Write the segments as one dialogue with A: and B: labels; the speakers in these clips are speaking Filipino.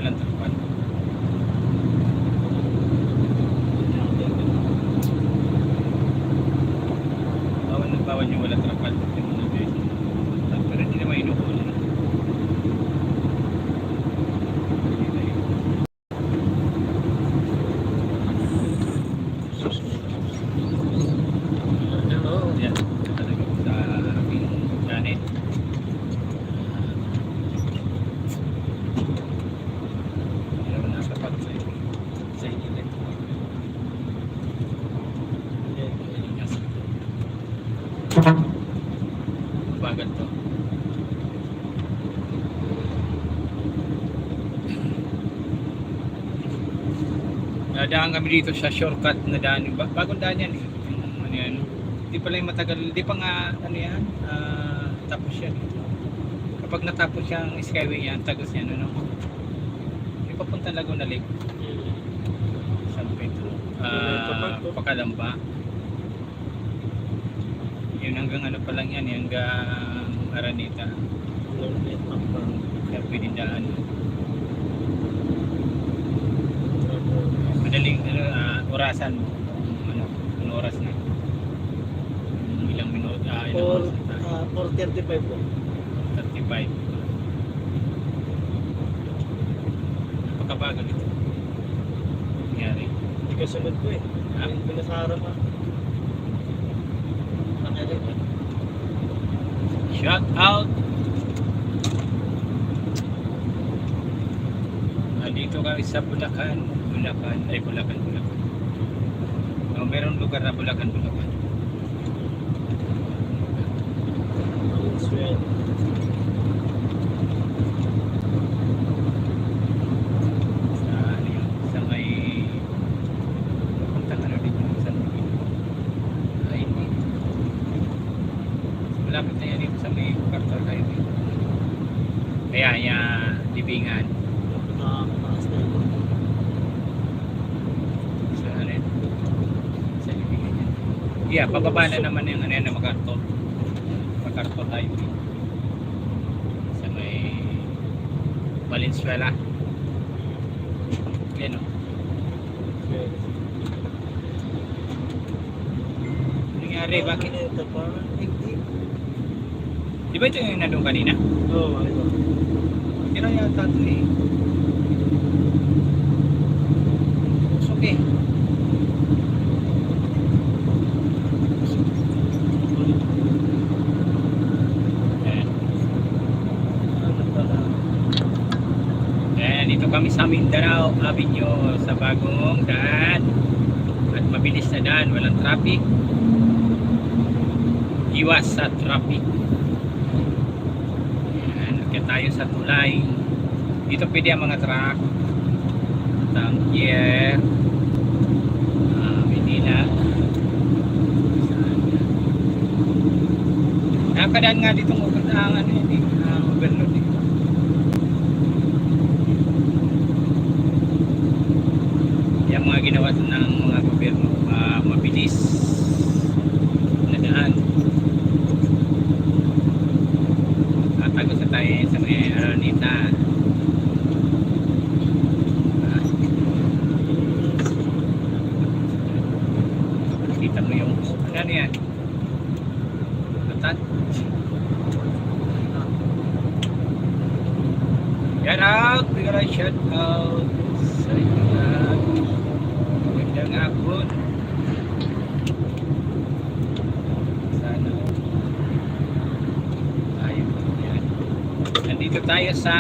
A: walang trapal. Bawal yung walang trapal. Pero hindi naman inuhuli. Yan, talaga sa aking channel. Hindi naman nakapat sa inyo. Bagal to. Nadaan kami dito sa shortcut na daan. Bagong daan yan eh. Yung ano yan. Hindi pala yung matagal. Hindi pa nga ano yan. Tapos yan. Kapag natapos yung skyway yan, tagos yan ano. Hindi papunta Laguna Lake. San Pedro. Pakalamba. Yun hanggang ano pa lang yan. Hanggang Araneta. Kaya pwedeng daan. Madaling orasan mo. Ano oras na? Ilang minuto? Ilang oras na tayo?
B: 4:35 po.
A: 35. Napakabagal ito. Nangyari.
B: Hindi ka sunod ko eh. Hindi na sa harap ah.
A: Shout out! Dito kami sa Bulacan. Bulacan. Merong lugar na Bulacan. Sa may puntang ano dito sa hindi. Malapit na yan dito sa may Carter Highway. Kaya Libingan. Yeah, pababa na naman yung ano yan na MacArthur Highway. Sa may Valenzuela. Yan o. Nangyari, bakit? Di ba ito yung nandun kanina?
B: Oo, ito.
A: Pero yata ito eh. Okay. Dito kami sa Mindanao Avenue sa bagong daan at mabilis na daan, walang traffic, iwas sa traffic. Kaya tayo sa tulay dito pwede ang mga truck, tangier, Manila. Nakakadaan nga dito ang overload eh. Yung mga ginawa ng mga gobyerno, mabilis na daan. Tatago sa tayo sa may Araneta. Kita mo yung ano yan? Batat. Shout out! We gotta shout out sa inyo lahat. Magandang hapon. Sana tayo yan. Nandito tayo sa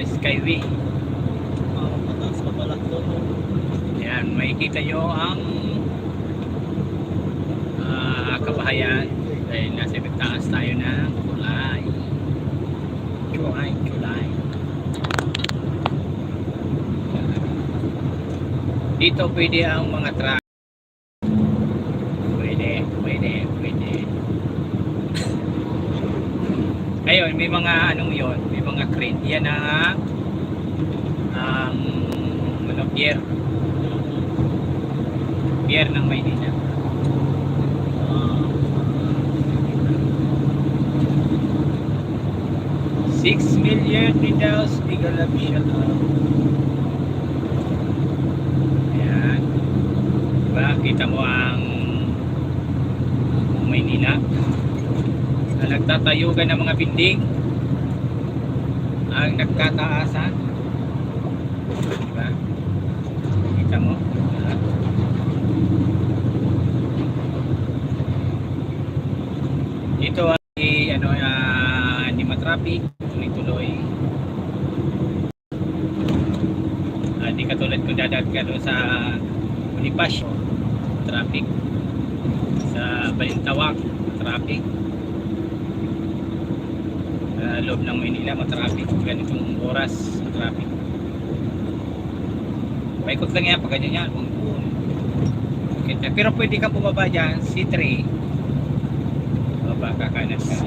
A: Skyway.
B: Pataas pa pala ito.
A: Yan, makikita nyo ang kabahayan dahil nasa taas tayo ng kulay. Dito pwede ang mga truck. Pwede. Ayun, may mga anong yon, may mga crane. Yan ang pier ng Maynila. 6 million Windows Big Love Shout out. Ayan. Diba? Kita mo ang Maynila na nagtatayugan ng mga binding, ang nagkataasan. Diba? Kita mo. Ito ay hindi matraffic, tuloy-tuloy. Hindi katulad kung dadaan ka doon sa Bonifacio, traffic. Sa Balintawak, traffic. Sa loob ng Maynila, matraffic. Ganitong oras, traffic. Paikot lang yan, pag ganyan yan. Okay. Pero pwede kang bumaba dyan, C3. Baba, kakanan ka.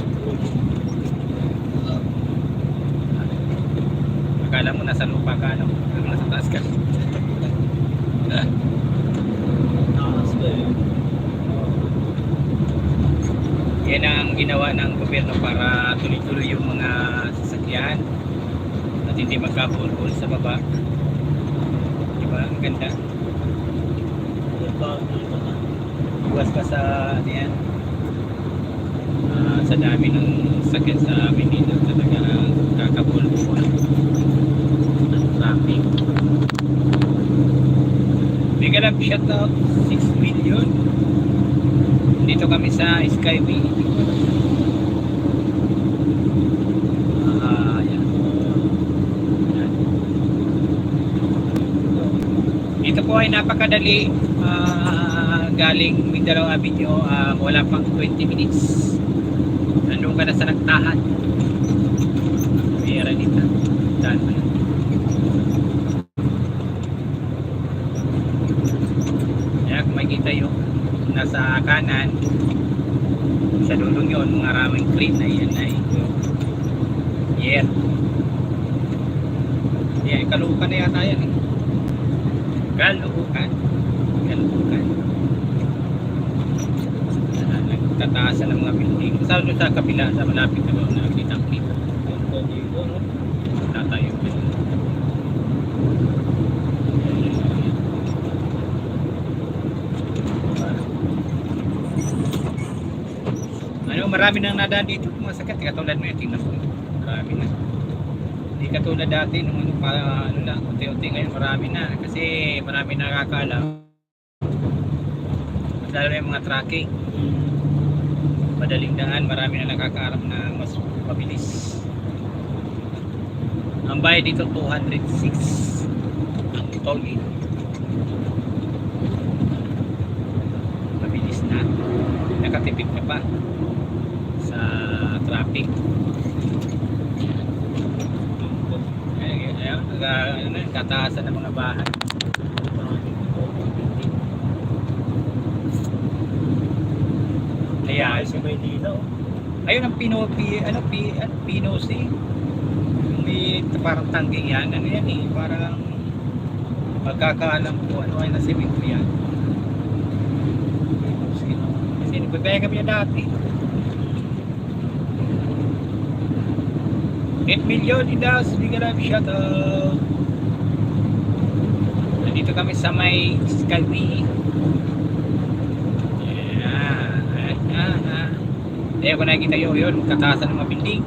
A: Akala mo nasa lupa ka, no? Nasa taas ka.
B: Taas ba eh.
A: Yan ang ginawa ng gobyerno para tuloy-tuloy yung mga sasakyan at hindi magkabulbul sa baba. Diba? Ang ganda. Iwas pa sa yan. Sa dami ng sakyan sa Manila, talaga kakabulbul ng traffic. Big love shout out 6 million. Dito kami sa Skyway. Yan. Yan. Dito po ay napakadali. Galing Mindanao Avenue, wala pang 20 minutes. Nandun ka na sa Nagtahan. Pera dito. Daan mo na. Kaya kung makikita yung nasa kanan, sa dulong yun, mga raming crane na yan ay yeah. Yan, Caloocan na yata yan eh. Caloocan. Nagtataasan ng mga building. Sa doon sa kabila, sa malapit na doon, nakikita ang kita.
B: Dito, no?
A: Tatayo. Marami nang nadaan dito mga sakit, katulad mo yung tingnan ko. Marami na. Hindi katulad dati nung ano lang, unti-unti, ngayon marami na kasi marami nakakaalam. Lalo na yung mga tracking. Madaling daan, marami na nakakaalam na mas mabilis. Ang bayad dito 206 ang tolling. Mabilis na. Nakatipid ka pa sa traffic. Ayun, kataasan ng mga bahay. Ayan,
B: Sa Maynila, oh.
A: ayun ang Pinosi. May parang tangging yan. Ano yan eh, parang pagkakaalam ko ano ay nasimento yan. Pinosi. Kasi nagpagkaya kami yan dati. 8 million Indas, big love shout out. Nandito kami sa may Skyway. Kaya kung nakikita yun, kataasan ng mga building.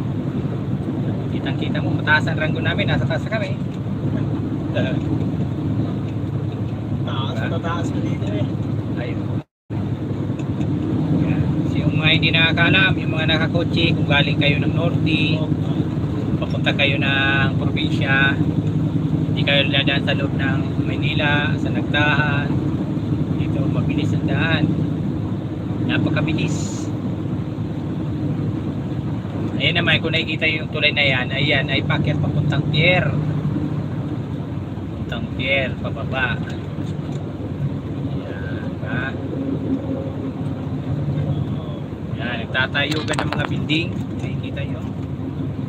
A: Kitang-kita mo, mataasan ranggo namin, nasa taas kami.
B: Taas na dito eh.
A: Ayun. Yan. So, yung mga hindi nakakaalam, yung mga nakakotse, kung galing kayo ng Norte, papunta kayo ng probinsya, hindi kayo dadaan sa loob ng Maynila, sa Nagtahan, dito mabilis ang daan, napakabilis. Ayan naman, kung nakikita yung tulay na yan, ayan ay pakyat papuntang pier, pababa. Ayan, ha? Ayan, nagtatayugan ng mga building, nakikita nyo.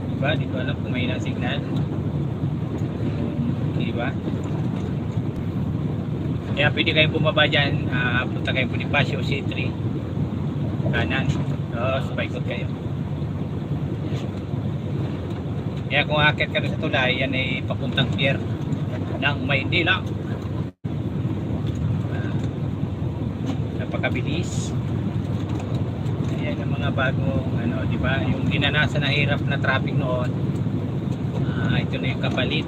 A: Diba? Di ko alam kung may ilang signal. Diba? Kaya pwede kayong bumaba dyan, punta kayong Bonifacio C3 kanan, so paikot kayo. Kaya kung akit ka doon sa tulay, yan ay papuntang pier ng Maynila. Napakabilis. Ayan ang mga bagong ano, di ba? Yung dinanasan na hirap na traffic noon. Ito na yung kapalit.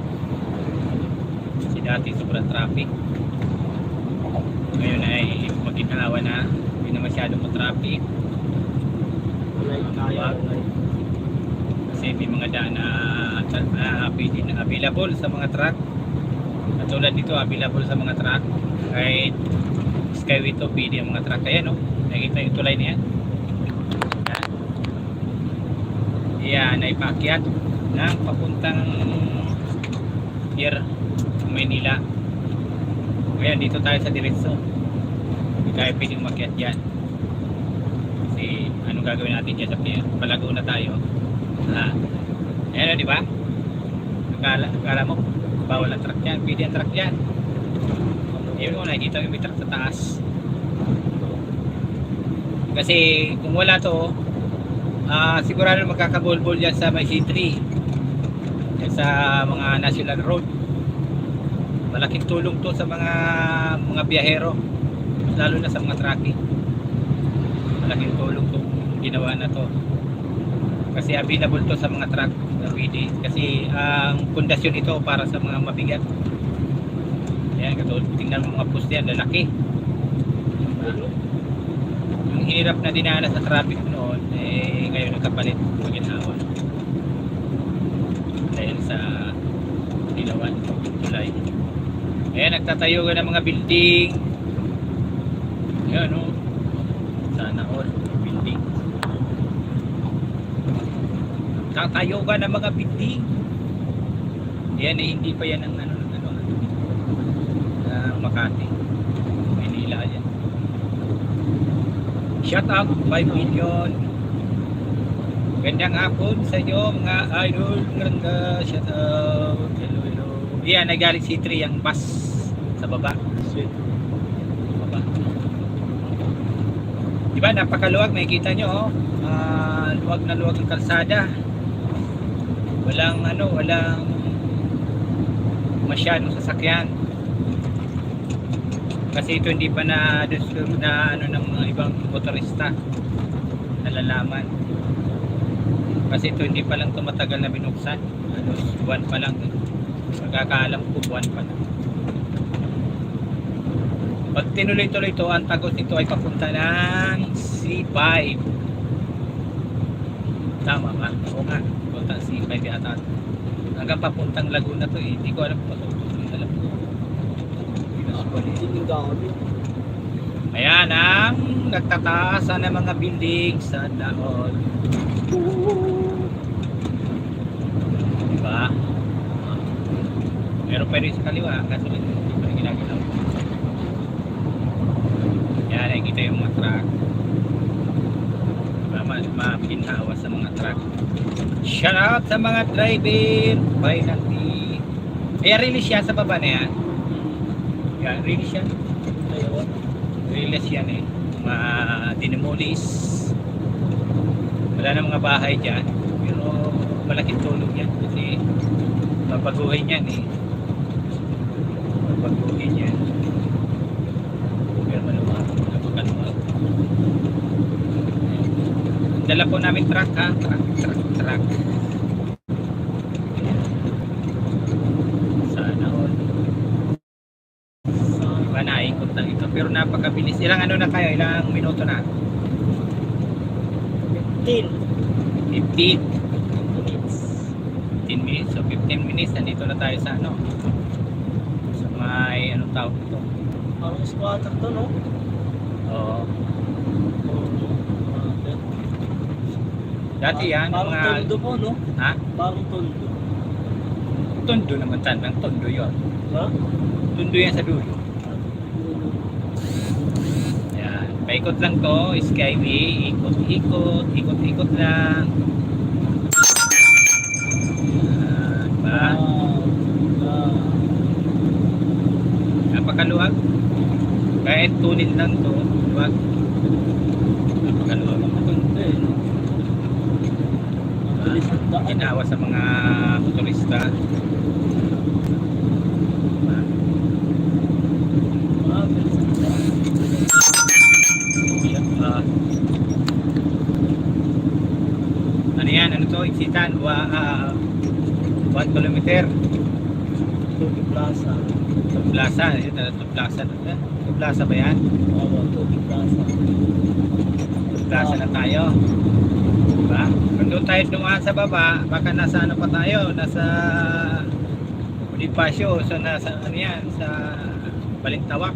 A: Kasi dati sobrang traffic. Ngayon ay maginhawa na. Hindi na masyadong traffic.
B: Like kaya.
A: Kasi may mga daan na pwede na available sa mga truck. Katulad dito, available sa mga truck. Kahit Skyway to, pwede ang mga truck. Ayan, no? Nakikita yung tulay na yan. Yan ay paakyat ng papuntang pier ng Maynila. Ngayon dito tayo sa diretso. Hindi tayo pwedeng makyat dyan. Kasi anong gagawin natin dyan sa pier? Palago na tayo. Ayan, di ba? Akala mo bawal ang truck dyan. Pwede ang truck dyan. Ayun mo, nakikita yung may truck sa taas. Kasi kung wala to, sigurado magkakabol-bol yan sa may C3, yan sa mga national road. Malaking tulong to sa mga biyahero, lalo na sa mga trucking. Malaking tulong to, ginawa na to kasi available to sa mga truck na pwede, kasi ang pundasyon ito para sa mga mabigat. Ayan, katulad, tingnan mo mga post yan, lalaki. Yung hirap na dinanas sa traffic noon, ngayon nagkapalit, maginhawa. Dahil sa ilawan, tulay. Ayan, nagtatayo ka ng mga building. Ayan, no? Sana all, building. Tatayo ka ng mga building. Ayan, hindi pa yan ang Makati. Maynila yan. Shout out 5 million. Gandang hapon sa inyo mga idol. Shout out. Hello, hello. Yan, nagaling C3 yung bus sa baba.
B: Sweet.
A: Baba. Diba, napakaluwag. Makikita nyo, luwag na luwag ang kalsada. Walang masyadong sasakyan. Kasi ito hindi pa na ng mga ibang motorista nalalaman. Kasi ito hindi pa lang tumatagal na binuksan. Buwan pa lang. Magkakaalam ko buwan pa lang. Pag tinuloy-tuloy ito, ang tagos nito ay papunta ng C5. Tama ba? Oo nga. Papunta C5 yata. Hanggang papuntang Laguna to eh. Hindi ko alam kung alam ko. Ayan ang nagtataasan ng mga building sa Daon. Diba? Meron pa rin sa kaliwa, kaso hindi pa rin ginagalaw. Ayan, nakikita yung mga truck. Diba? Mapinhawa sa mga truck. Shout out sa mga driver. Finally. Ayan, release yan sa baba na yan. Yan, release yan. Release yan eh. Dinemolis. Wala na mga bahay dyan. Pero malaking tulong yan. Kasi mapaguhin yan eh. Mapaguhin yan. Pero maluwag. Napakaluwag. Dala po namin truck ha. Truck. Sana all. Naikot lang ito pero napakabilis. Ilang ano na kayo? Ilang minuto na? 15 minutes. So 15 minutes nandito na tayo sa ano, sa may anong tawag ito?
B: Parang squatter to, no?
A: Oo. Dati yan
B: Parang
A: mga
B: tondo po, no?
A: ha?
B: Parang tondo.
A: Tondo naman, tandang tondo yun.
B: Ha?
A: Tondo yan sa dulo. Yan, paikot lang to, Skyway, ikot lang. Diba? Napakaluwag. Kahit tunil lang to, luwag. Napakaluwag.
B: Tondo eh, no? Mabilis ang daan.
A: Ginawa sa mga motorista. Ah, ano yan? Ano to? Iksitan? 1 kilometer.
B: Tubig Plaza.
A: Plaza. Yun, Plaza. Plaza ba yan?
B: Oo, Tubig Plaza.
A: Plaza na tayo. Diba? Kung doon tayo dumaan sa baba, baka nasa ano pa tayo? Nasa Bonifacio. So nasa ano yan? Sa Balintawak.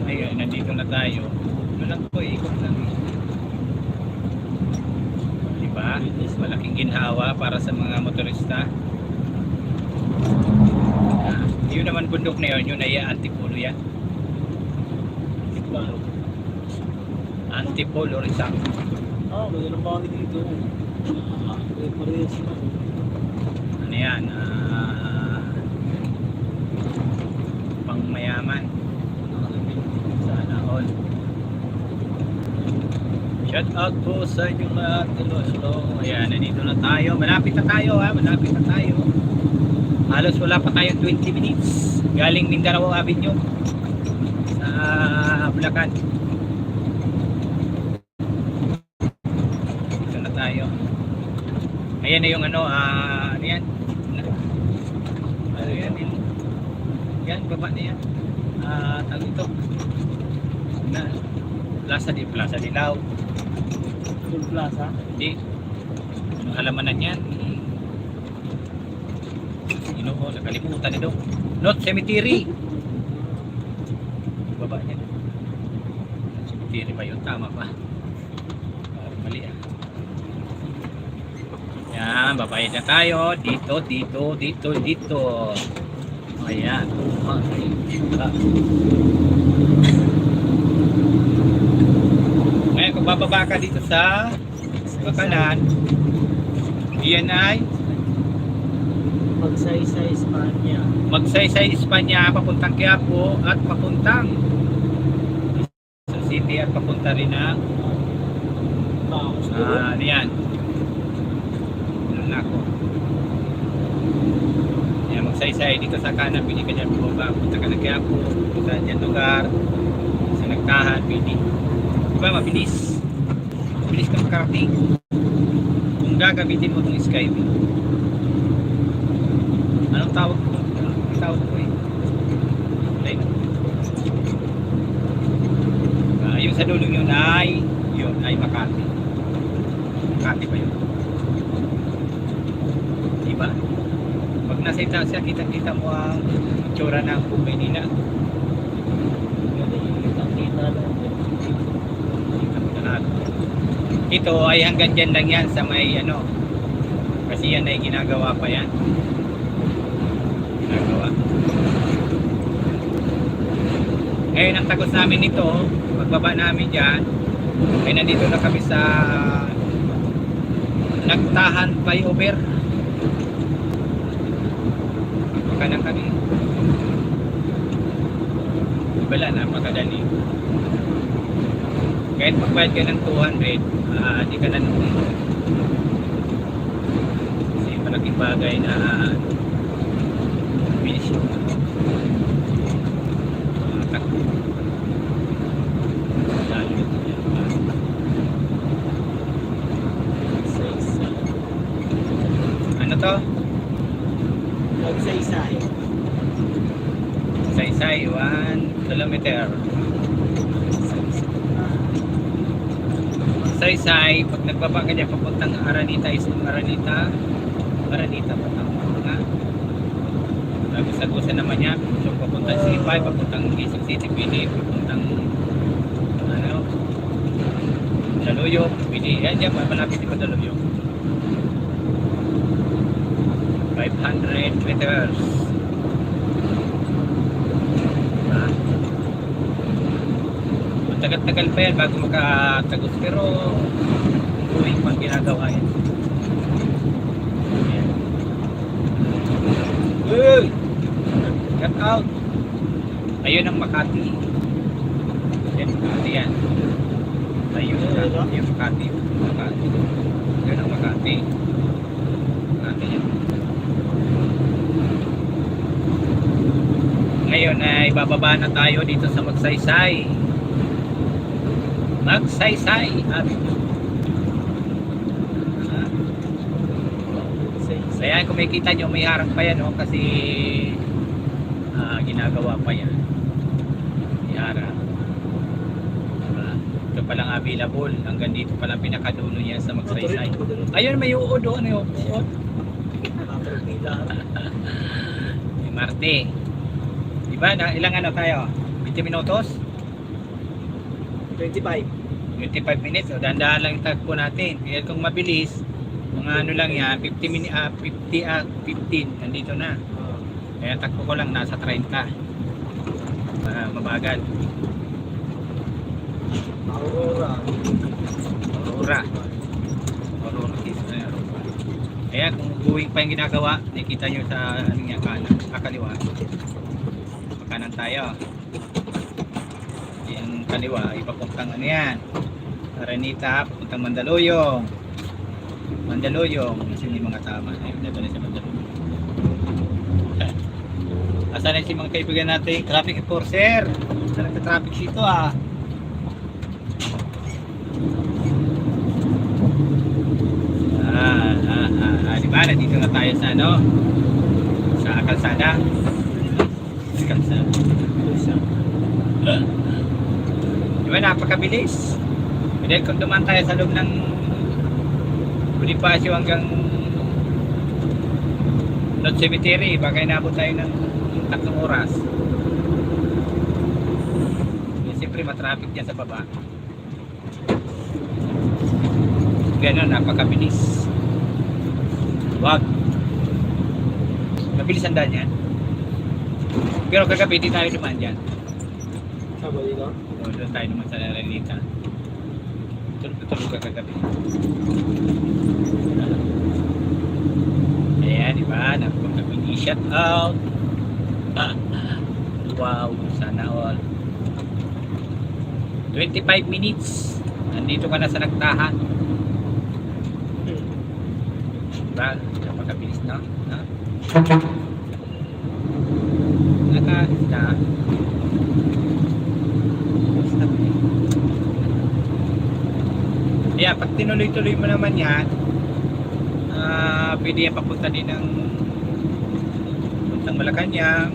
A: Ayun, nandito na tayo. Ano lang po, ikot lang. Diba? Malaking ginhawa para sa mga motorista. Yun naman bundok na yun, yun ay Antipolo yan.
B: Antipolo.
A: Antipolo Rizal.
B: Magandang bakit dito. Parehas na.
A: Ano yan? Pangmayaman. Sana all. Shout out po sa inyong lahat. Hello. Ayan, nandito na tayo. Malapit na tayo ha. Malapit na tayo. Halos wala pa tayong 20 minutes. Galing Mindanao Avenue sa Bulacan. Dito na tayo. Ayan na yung ano yan? Ano yan? Yan, baba na yan. Tawag ito. Na, Plaza Dilaw.
B: Tubig Plaza.
A: Hindi. Anong halamanan yan? Ginoo, nakalimutan nito. North Cemetery. Baba niya. Cemetery ba yun? Tama ba? Parang mali ah. Yan, babayad na tayo. Dito. Ayan. Ngayon, kung bababa ka dito sa kanan, iyan ay
B: Magsaysay Espanya.
A: Magsaysay Espanya papuntang Quiapo at papuntang sa city at papunta rin ng ano yan Nako. Yan, Magsaysay dito sa kanan, pili ka dyan bumaba, punta ka ng Quiapo, sa dyan lugar sa Nagtahan, pili diba mabilis ka makarating kung gagamitin mo itong Skyway. Anong tawag ko? Anong tawag ko eh? Yung sa dulong yun ay Makati. Makati pa yun. Diba? Pag nasa itaas siya, kita mo ang itsura ng Maynila.
B: Kita lang.
A: Kita mo na lahat. Ito ay hanggang dyan lang yan sa may ano. Kasi yan ay ginagawa pa yan. Ngayon ang tagos namin nito, pagbaba namin dyan, ay nandito na kami sa Nagtahan flyover. Kanan kami. Wala na, makadali. Kahit magbayad ka ng 200, di ka na nung. Kasi malaking bagay na finish yung ano to?
B: Magsaysay.
A: Saysay 1 kilometer. Saysay, pag nagbaba ka dyan papuntang Aranita is Aranita pa tama nga. Gusa-gusa naman yan. So papuntang C5, papuntang Quezon City, pili, papuntang ano, Daluyong, pili. Yan dyan, malapit yung Daluyong. 500 meters. Tagal-tagal pa yan bago makatagos, pero tuwing pang ginagawa yan. Uy! Cut out! Ayun ang Makati. Yan, Makati yan. Ayun yung Makati. Makati. Yan ang Makati. Ayan ay bababa na tayo dito sa Magsaysay. Magsaysay Avenue. Ayan, kung makikita nyo, may harang pa yan, oh, kasi ginagawa pa yan. May harang. Ito palang available. Hanggang dito palang pinakadulo niya sa Magsaysay. Ayun, may uod, oh. Ano yung uod? May Marte. Diba? Ilang ano tayo? 20 minutos?
B: 25.
A: 25 minutes. O, dahan-dahan lang yung tagpo natin. Kaya kung mabilis, mga ano lang yan, 50 minutes, 15, nandito na. Kaya takbo ko lang, nasa 30. Mabagal.
B: Aurora.
A: Aurora. Aurora. Kaya kung going pa yung ginagawa, nakikita nyo sa ano nga kanan, kaliwa. Kanan tayo. Yung kaliwa, ipapuntang ano yan. Aranita, papuntang Mandaluyong. Mandaluyong, kasi hindi mga tama. Ayun, dito na sa Mandaluyong. Asan na si mga kaibigan natin, traffic enforcer. Saan nagka-traffic dito ah. Diba? Nandito na tayo sa ano? Sa kalsada. Sa kalsada. Diba? Napakabilis. Dahil kung duman tayo sa loob ng Bonifacio hanggang North Cemetery, baka inabot tayo ng 3 oras. Siyempre matraffic dyan sa baba. Ganun, napakabilis. Wag. Mabilis ang daan yan. Pero kagabi, di tayo dumaan dyan.
B: Saba dito?
A: O, doon tayo naman sa Aranita. Tulog ka kagabi. Ayan, diba? Napakabilis. Shout out. Wow, sana all. 25 minutes. Nandito ka na sa Nagtahan. Diba? Napakabilis na. Ha? Nakakita. Yeah, pag tinuloy-tuloy mo naman yan, pwede yan papunta din ng papuntang Malacanang,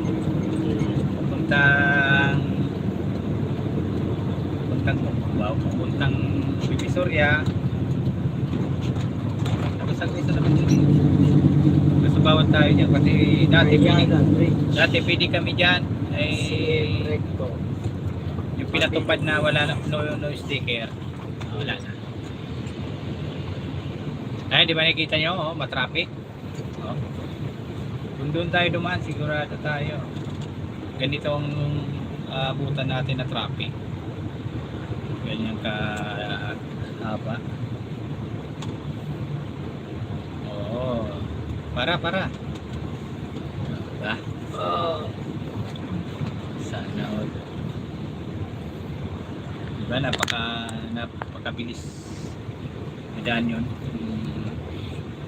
A: papuntang Divisoria. Tapos ang isa naman yun. Gusto bawat tayo dyan kasi dati pwede kami dyan ay yung pinatupad na wala na no sticker. Wala na. Ay, di ba nakikita nyo? Oh, matraffic. Oh. Kung doon tayo dumaan, sigurado tayo. Ganito ang abutan natin na traffic. Ganyan ka haba. Oh. Para. Diba? Oh. Sana all. Diba? Napakabilis na daan yun.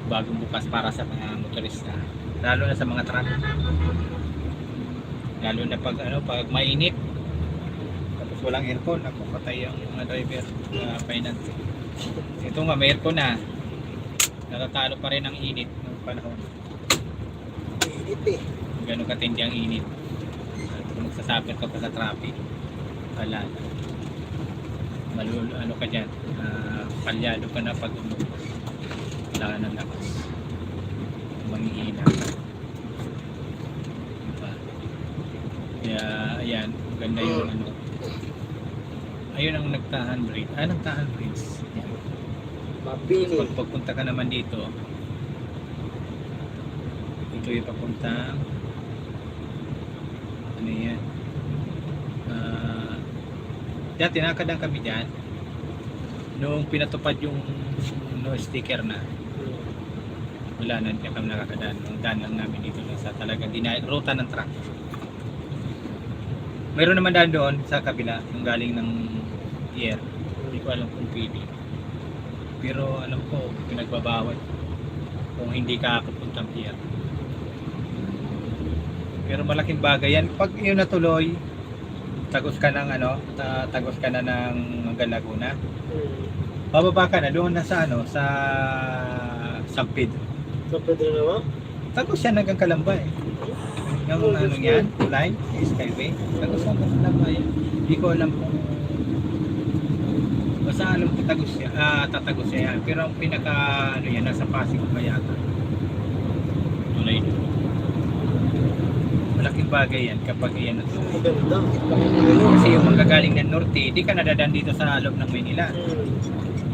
A: Bagong bukas para sa mga motorista, lalo na sa mga truck, lalo na pag mainit tapos walang aircon, ako patay ang mga driver na finance. Ito nga may aircon na, natatalo pa rin ang init ng panahon.
B: Init eh.
A: Gano'ng katindi ang init at kung magsasuffer ka pa sa traffic, wala ano ka dyan, palyado ka na pag wala ng lakas, manghihina ka. Diba? Kaya ayan, maganda yung ano, ayun ang Nagtahan Bridge. Nagtahan Bridge yan.
B: Mabili.
A: Pag pagpunta ka naman dito, ito yung papuntang ano yan, dati nakadang kami dyan noong pinatupad yung no sticker na. Wala na, hindi kami nakakadaan. Ang daan lang namin dito sa talagang ruta ng truck. Mayroon naman daan doon sa kabila, yung galing ng pier. Hindi ko alam kung pwede. Pero alam ko, pinagbabawal kung hindi ka pupuntang pier. Pero malaking bagay yan. Pag yun natuloy, tagos ka ng tagos ka na ng hanggang Laguna. Bababa ka na doon na sa sa San Pedro.
B: Sa Pedro naman?
A: Tagos yan hanggang Calamba eh. Yung yan, line, Skyway. Tagos hanggang Calamba yan. Hindi ko alam kung basta alam ko tatagos yan. Pero ang pinaka yan, nasa Pasig pa yata. Tulay doon. Malaking bagay yan kapag yan natuloy.
B: Maganda.
A: Kasi yung manggagaling ng norte, di ka nadadaan dito sa loob ng Maynila.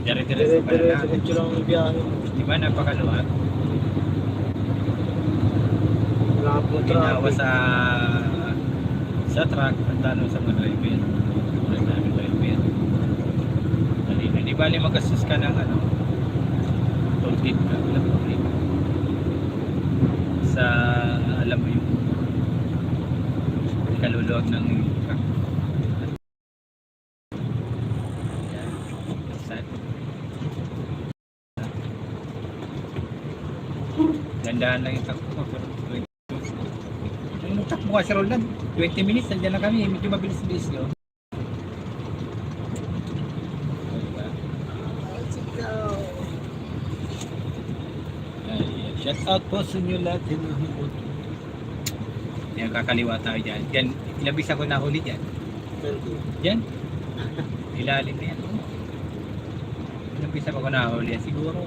A: Dire-diretso pa na lang.
B: Diretso lang ang biyahe.
A: Di ba napakaluwag?
B: Wala po
A: Ginawa
B: traffic.
A: sa truck at tanong sa mga driver. Mga daming driver. Dali, di bali magastos ka ng toll tip ka. Sa alam mo yung kaluluwag ng truck. Yan. Sad. Dandaan lang yung takbo ko. Pero nung takbo ka si Roland, 20 minutes, nandiyan na kami. Medyo mabilis-bilis yun. Diba?
B: Let's go.
A: Ay, shout out po sa inyo lahat. Yan, kakaliwa tayo dyan. Yan, ilabis ako nahuli dyan. Yan. Ilalim na yan. Ilabis ako nahuli. Siguro,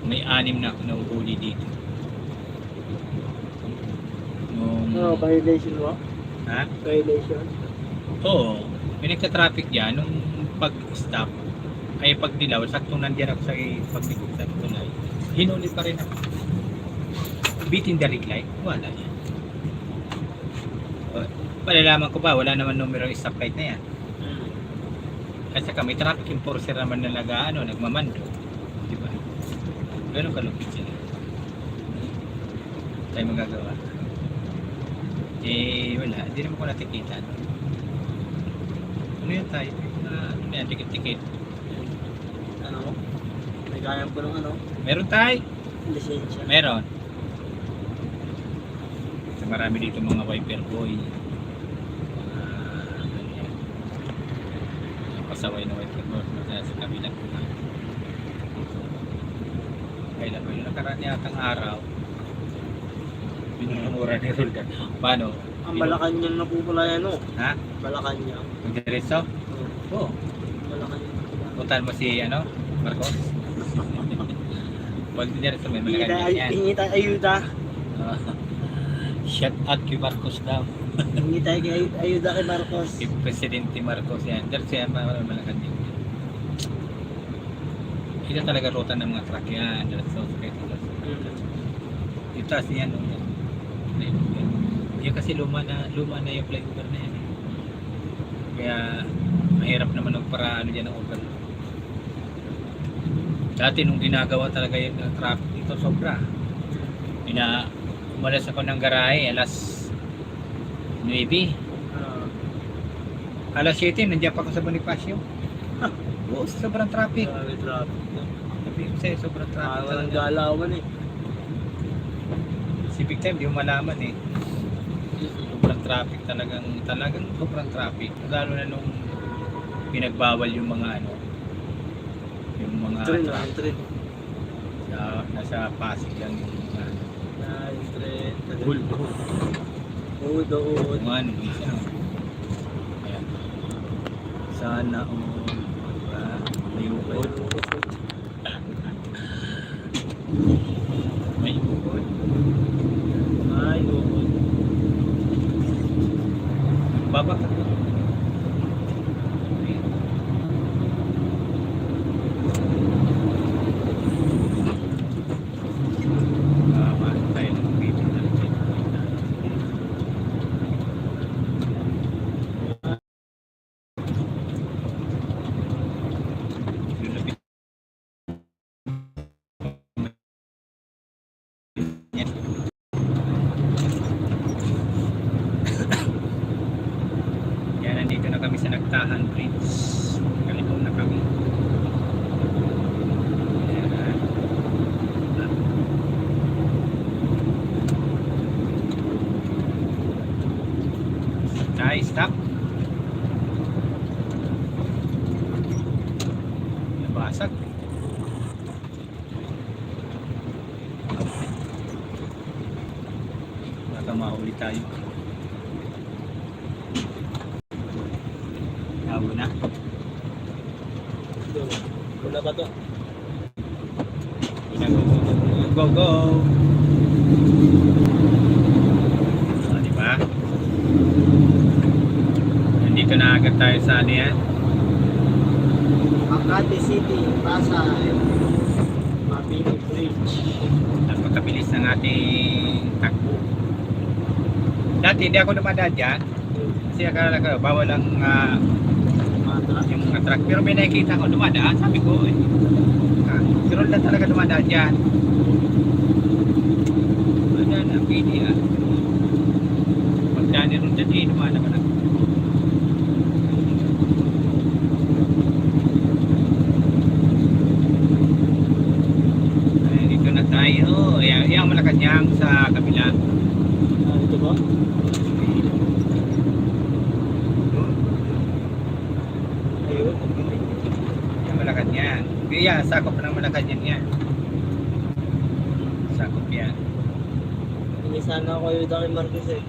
A: may 6 na ako nahuhuli dito.
B: Ano, violation mo?
A: Ha?
B: Violation?
A: Oo. May nagka-traffic dyan nung pag-stop. Ay pag-dilaw, saktong nandiyan ako sa pag-dilaw sa tulay. Hinuli pa rin ako. Beating the red light, wala yan. Malalaman ko ba, wala naman numero yung stoplight na yan. At saka may traffic enforcer naman na nagmamando. Di ba? Ganun kalupit sila. Tayo magagawa. Wala. Hindi naman ko natikita. Ano yan tayo? Ano yan? Tikit-tikit.
B: Ano? May kaya po ng
A: Meron tayo?
B: lisensya.
A: Meron. So, marami dito mga wiper boy. Pasaway na wiper boy. Sa kabila. Kailan ba yung nakaraan yatang araw? Binumura ni Roldan. Paano?
B: Ang Malacanang na po pala yan, no?
A: Ha?
B: Malacanang.
A: Magdiretso? Oo.
B: Malacanang.
A: Puntahan mo si Marcos? Pag diretso may Malacanang yan.
B: Hingi tayo ayuda.
A: Shout out kay Marcos daw.
B: Hingi tayo ayuda kay Marcos.
A: Si Presidente Marcos yan. Diretso yan, Malacanang. Ito talaga ruta ng mga truck yan. Diretso. Yung taas niyan. Yan kasi luma na yung flyover na yan. Kaya mahirap naman para dyan ang over. Dati nung ginagawa talaga yung traffic dito sobra. Umalas ako ng garahe alas 9. Alas 7 nandiyan pa ako sa Bonifacio. Oo, sobrang traffic.
B: May traffic.
A: Sabi ko sa'yo, sobrang traffic
B: Walang
A: talaga.
B: galawan eh.
A: Civic time, di mo malaman eh. Sobrang traffic talagang sobrang traffic. Lalo na nung pinagbawal yung mga yung mga
B: Train na,
A: truck.
B: train.
A: Nasa Pasig lang yung mga
B: Train.
A: Bull.
B: Uod.
A: Yung isa. Ayan. Sana may ukod. May ukod.
B: Ay, uod.
A: Baba ka. Tayo ng video natin. Yan, nandito na kami sa Nagtahan Bridge. Kalipong na kami. Ayan. baka mahuli tayo. Tabo na.
B: Wala pa to.
A: Go, go! O, diba? Nandito na agad tayo sa ano yan.
B: Makati City, Pasay, Mabini Bridge.
A: Napakabilis ng ating takbo. Dati hindi ako dumadaan dyan. Kasi akala ko, bawal ang yung mga truck. Pero may nakikita ko dumadaan. Sabi ko, si Roldan talaga dumadaan dyan. Dumadaan ang pili Pagdaan ni Roldan, dumadaan naman ako. Ay, dito na tayo. Yung Malacanang sa kabila.
B: Ito ba? Ayun.
A: Yung Malacanang. Kaya, sakop ng Malacanang yan. Sakop yan.
B: Hindi sana ako yung Daki Marcos eh.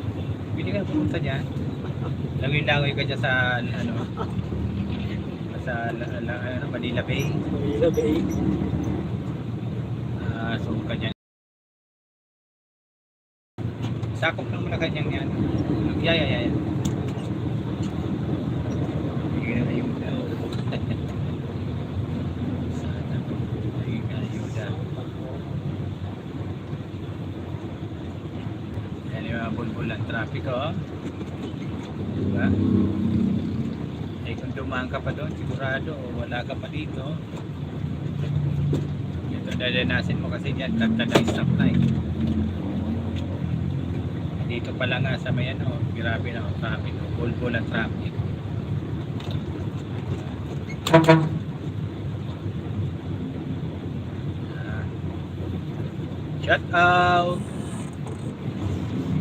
A: Pwede ka pumunta dyan. Langoy-langoy ka dyan sa ano, Manila Bay.
B: Manila Bay.
A: Sumo ka dyan. Sakop ng Malacanang yan. Yeah. Bigyan na yung sana bigyan ayuda. Yan yung mga bulbulan traffic, oh. Diba? Eh kung dumaan ka pa doon, sigurado wala ka pa dito. Ito dadanasin mo kasi dyan, tagtadang stop na eh. Dito pala nga sa may ano, grabe na ang traffic, bulbulan traffic. Shout out!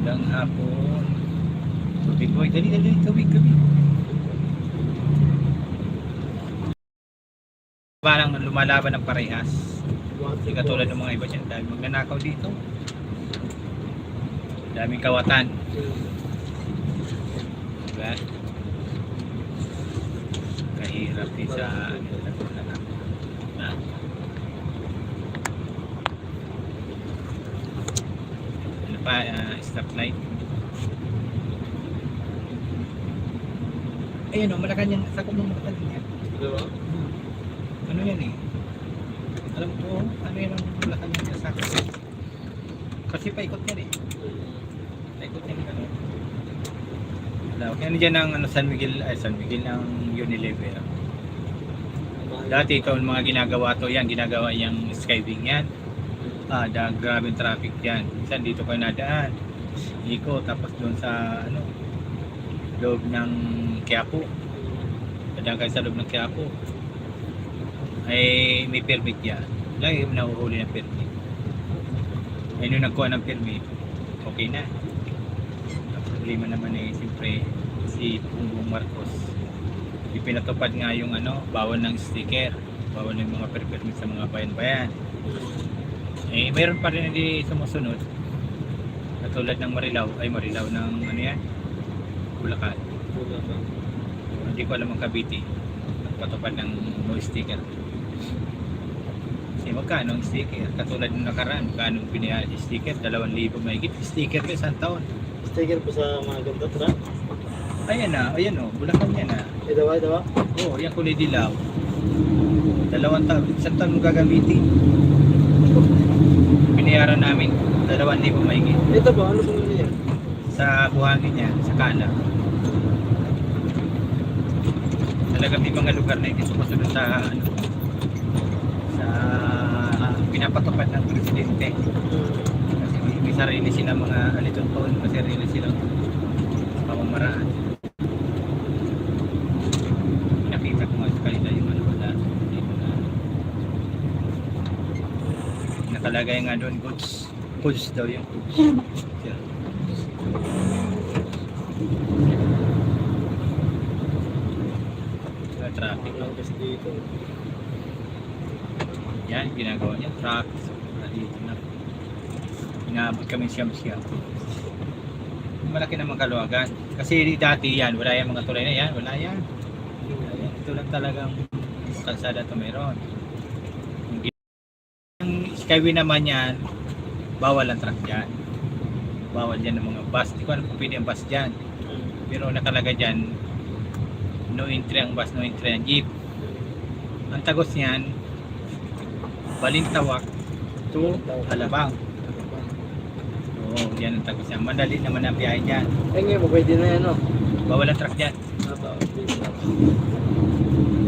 A: Ilang hapon. Tubig boy, dali, tubig. Parang lumalaban ng parehas. Hindi katulad ng mga iba dyan dahil magnanakaw dito. Daming kawatan. Diba? Kahirap din sa ano pa, stoplight. Ayun o, Malacanang, sakop ng Malacanang yan.
B: Diba?
A: Ano yan eh? Alam ko, ano yan ang Malacanang sa sakop. Kasi paikot yan eh. Paikot yan ano. Kaya dyan ang ano, San Miguel ng Unilever. Dati ito ang mga ginagawa to yan, ginagawa yung skywing yan. Grabe traffic yan. Minsan dito kayo nadaan. Iko, tapos doon sa ano, loob ng Quiapo. Dadaan kayo sa loob ng Quiapo. Ay may permit yan. Lagi yung nahuhuli ng permit. Ay nung nagkuha ng permit, okay na. Ang problema naman eh, siyempre si Bongbong Marcos. Ipinatupad nga yung ano, bawal ng sticker, bawal ng mga permit sa mga bayan-bayan. Eh, mayroon pa rin hindi sumusunod. Katulad ng Marilao ng ano yan, Bulacan. Hindi ko alam ang Cavite. Nagpatupad ng no sticker. Eh, magkano ang sticker? Katulad ng nakaraan, magkano ang pinaya sticker? 2,000 mahigit. Sticker ko isang taon.
B: Sticker po sa mga ganda truck.
A: Ayan o, Bulacan yan na.
B: Ito ba?
A: Oo, yan kulay dilaw. 2 taon, isang taon mong gagamitin. Pinayaran namin 2,000 mahigit.
B: Ito ba? Ano po nila yan?
A: Sa buhangin niya, sa kana. Talaga may mga lugar na hindi sumusunod sa ano, sa pinapatupad ng presidente. Kasi may sarili sila mga alitunton, may sarili silang pamamaraan. Nakita ko nga sa kanila yung ano na dito na nakalagay nga doon goods daw yung goods. Yeah. Traffic lang
B: Kasi dito.
A: yan, ginagawa niya traffic. So, dito na inaabot kami siyam malaki naman kaluwagan. Kasi dati yan, wala yan mga tulay na yan, wala yan. Ayan, ito lang talagang kalsada to meron. Yung Skyway naman yan, bawal ang truck dyan. Bawal dyan ng mga bus. Hindi ko alam kung pwede ang bus dyan. Pero nakalagay dyan, no entry ang bus, no entry ang jeep. Ang tagos niyan, Balintawak to Alabang. Oo, yan ang tagos niyan. Madali naman ang biyahe dyan.
B: Ngayon, pwede na yan, no?
A: Bawal ang truck dyan.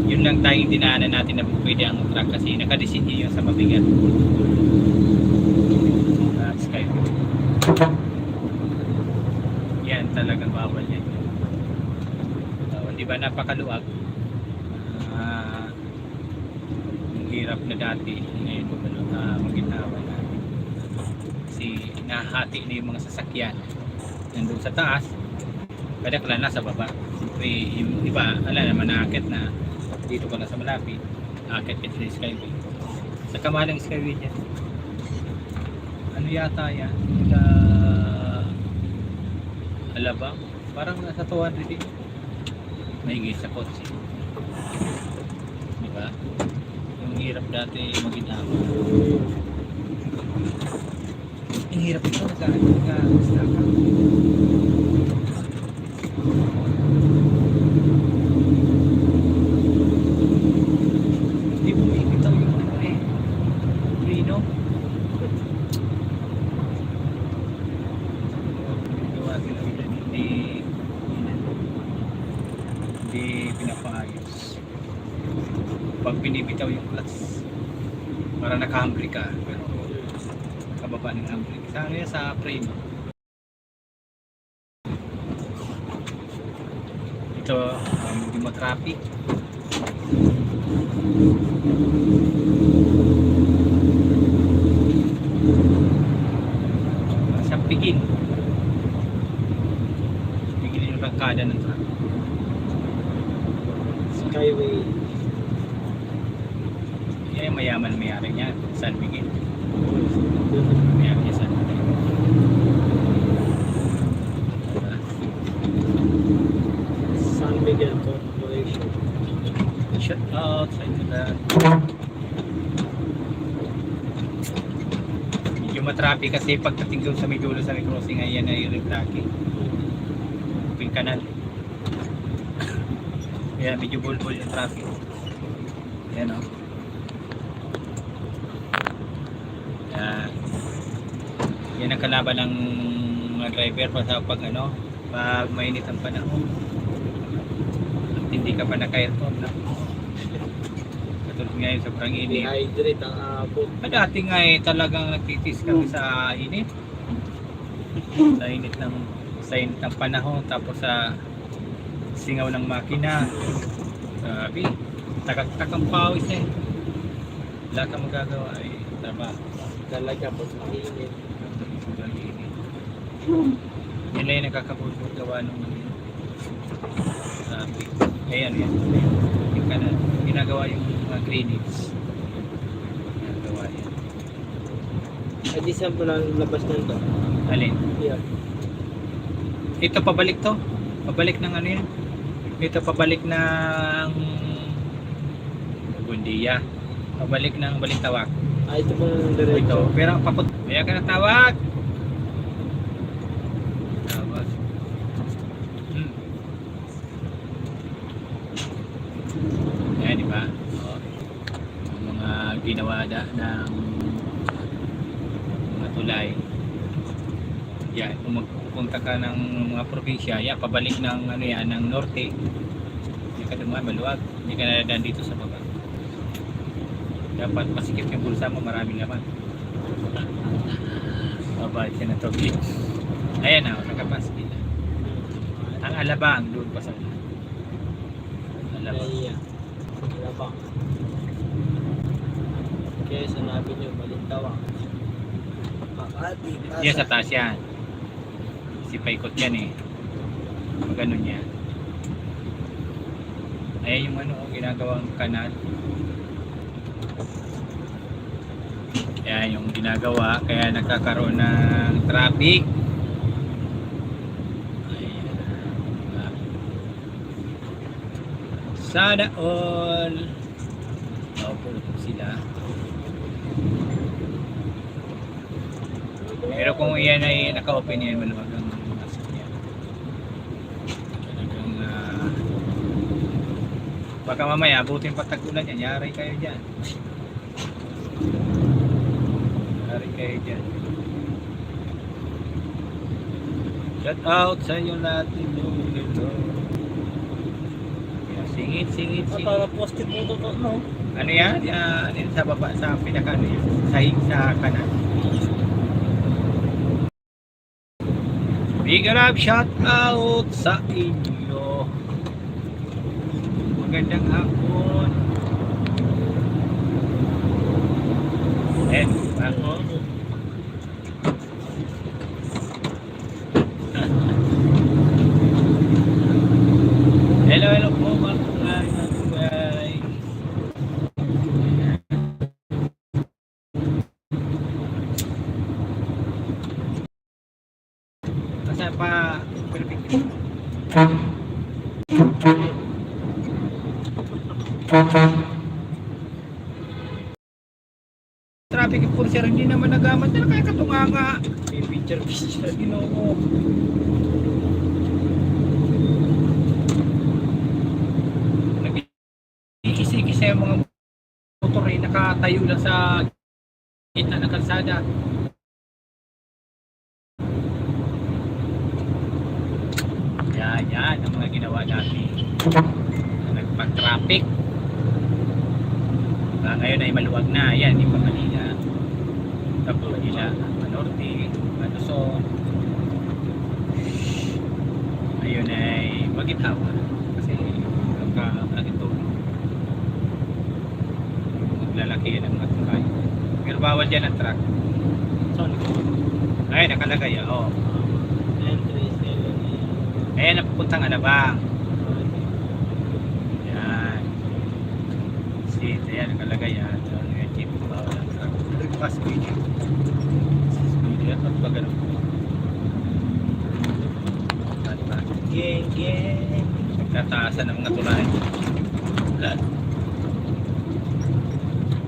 A: Yun lang tayong dinaanan natin na pwede ang truck kasi nakadesinyo yun sa mabigat. Skyway. Yan talagang bawal yan. Di ba napakaluwag? Ang hirap na dati ngayon maginawa natin. Kasi nahati na yung mga sasakyan nandun sa taas, kadaklan nasa baba. Siyempre yung iba, alam naman naakit na dito ko na sa malapit, akit ka sa Skyway. Sa kamalang Skyway dyan. Ano yata yan? Sa Alabang? Parang nasa 200 din. Mahigit sa kotse. Diba? Yung hirap dati maginawa. Ang hirap ito sa ating staka. Hindi bumibitaw yung ano eh. Lino. Hindi pinapaayos. Pag binibitaw yung clutch, para naka-handbrake ka, pero kababa ng handbrake. Sa ano yan, sa frame. Ito, hindi mo traffic. Sa Pikin. Pikin yung rangkada ng truck.
B: Skyway.
A: Yan yung mayaman mayari niya, San Miguel. Mayari niya San Miguel.
B: San Miguel Corporation.
A: Shout out sa inyo lahat. Medyo matraffic kasi pagdating doon sa may dulo sa may crossing ay yan ay reflacting. Open canal. Kaya medyo bulbul yung traffic. Ayan o. Yan ang kalaban ng mga driver pag ano, pag mainit ang panahon. At hindi ka pa naka-aircon na. Katulad ngayon sobrang init.
B: Dehydrate ang abot.
A: Dati nga eh talagang nagtitis kami sa init. Sa init ng panahon, tapos sa singaw ng makina. Sabi, takang pawis eh. Wala kang magagawa eh. Trabaho.
B: Talaga po sa init.
A: Sobrang init. Yan lang yung nakakabulbul gawa nung traffic. Ayan yan. Yung kanal. Ginagawa yung mga drainage. Ginagawa yan.
B: Ay, di saan po lang labas nito?
A: Alin?
B: Yeah.
A: Ito pabalik to. Pabalik ng ano yan. Ito pabalik ng Bundia. Pabalik ng Balintawak.
B: Ah, ito pong
A: Ito.
B: diretso.
A: Pero paput. Kaya ka na tawag. Tawag. Ayan, di ba? Oh. Yung mga ginawa ng mga tulay. Yan, kung magpupunta ka ng mga probinsya, yan, pabalik ng ano yan, ng norte. Hindi ka dumaan, maluwag. Hindi ka nadadaan dito sa baba. Dapat masikip yung bulsa mo, maraming laman. Babalik siya ng tubig. Ayan na, nakapaskil. Ang Alabang, doon pa sa Alabang.
B: Ay, Alabang. Kaya sanabi nyo, Balintawak. Makati,
A: Yan sa taas yan. Si paikot yan eh. Ganun yan. Ayan yung ano, ginagawang kanal. Yan yung ginagawa, kaya nagkakaroon ng traffic. Sana all. Opo sila. Pero kung iyan ay naka-open yan, maluwag ang masok yan. Talagang baka mamaya abutin pa tag-ulan yan, yari kayo dyan. Yari kayo dyan. Shout out sa inyo lahat nito. Singit, singit, singit.
B: Para posted mo to, no?
A: Ano yan? Ano yan? Sa baba, sa pinaka, ano yan? Sa kanan. Big love shout out sa inyo. Magandang hapon. Ako. Hello po mga guys. Kasi pa traffic enforcer hindi naman nagamat na kaya katunganga. Picture ginoo. Nag-isikis sa mga motor ay nakatayo lang sa gitna ng kalsada. Yan ang mga ginawa natin. Nagpag-traffic. Ngayon ay maluwag na. Yan, di pa kanina. Tapos nila, Manorte, Luzon. Ayun ay magitawa. Kasi ito maglalaki yan ang mga turay. Pero bawal dyan ang truck.
B: Sorry.
A: Ay, nakalagay. Oo. Ayan, napupuntang Alabang. Yan. Seat, ayan, nakalagay yan. Ayan, jeep, bawal ang truck. Pass video. Yan, at ba ganun? Geng, geng. Nagtataasan ng mga tulay.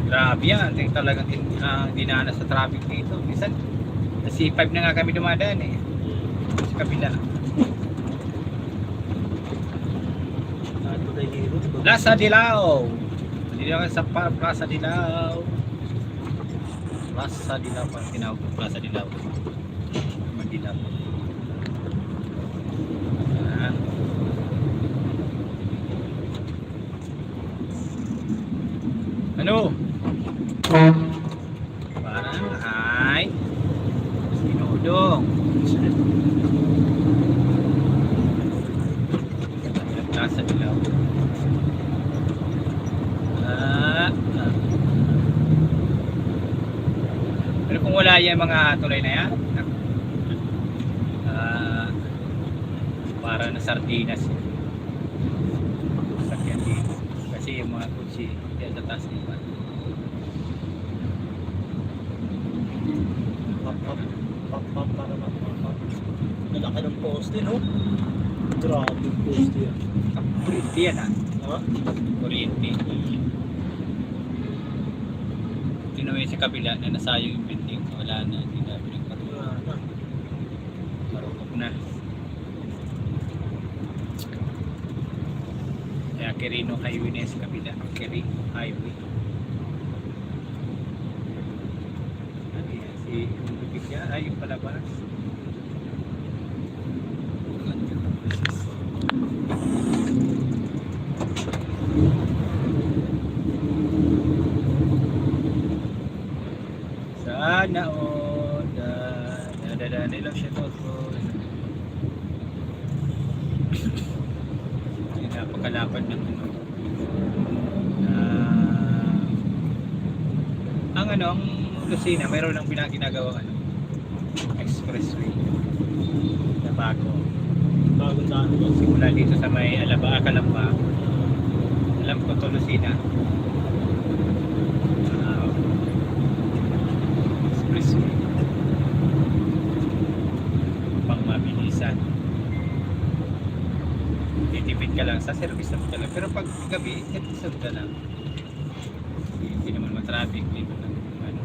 A: Grabe yan. Tingin talagang dinanas sa traffic dito. Minsan, sa C5 na nga kami dumadaan eh. Sa kabila. Plaza Dilao. Hindi na sa Plaza Dilao. Plaza Dilao. Parang tinawag ko Plaza Dilao. Manila. Ano? Parang ay sinudong. Plaza Dilao. Pero kung wala yung mga tulay na yan, para na sardinas sakyan dito kasi yung mga kutsi yan sa taas nila
B: Pop para mapapap. Nalaki ng poste, no? Grabe yung poste yan.
A: kuryente yan
B: Ha?
A: kuryente tinuwi sa kabila na nasayang yung building wala na hindi na pinagpatuloy marunok na kaya Quirino Highway na sa kabila Quirino Highway si Bigya ay yung palabas sana o nilang siya to yung napakalapad ng ang ang Lucena mayroon ng ginagawa expressway na bago
B: Bagong daan mo.
A: simula dito sa may Calamba alam ko to Lucena expressway pang mabilisan titipid ka lang sa service na talaga. Pero pag gabi, episode ka lang. Hindi naman matraffic, hindi naman ano.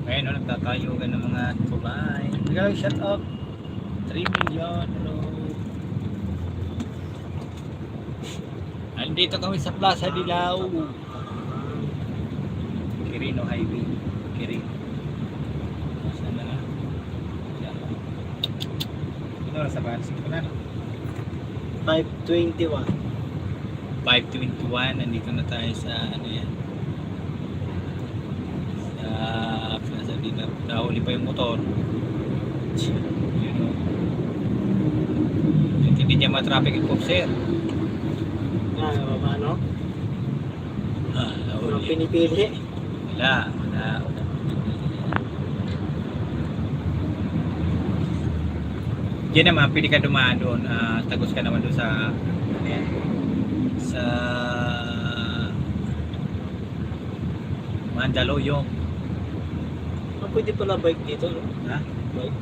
A: Ngayon, no, nagtatayugan ng mga tulay. Hello, shut up. 3 million, hello. Andito kami sa Plaza Dilaw. Quirino Highway. Quirino. Saan na nga? Ito na sa bahan. Sige na.
B: 521.
A: 5:21, nandito na tayo sa ano yan. Sa Plaza Dilaw. Nahuli pa yung motor. Yun o. Hindi niya ma-traffic yung officer.
B: Ano? Walang
A: Nahuli.
B: pinipili.
A: Wala. Diyan naman, pili ka dumaan doon. Tagos ka naman doon sa ano yan? Sa Mandaluyong.
B: Pwede pala bike dito, no?
A: Ha?
B: Bike.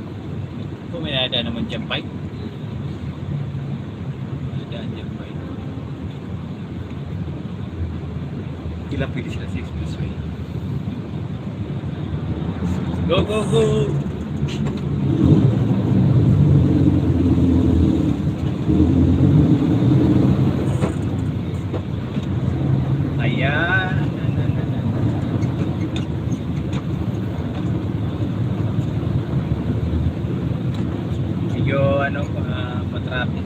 A: Kung may nadaan naman dyan bike. Nadaan dyan bike. Ilang pili sila sa expressway. Go, go, go! Ayan. Medyo ano, matraffic.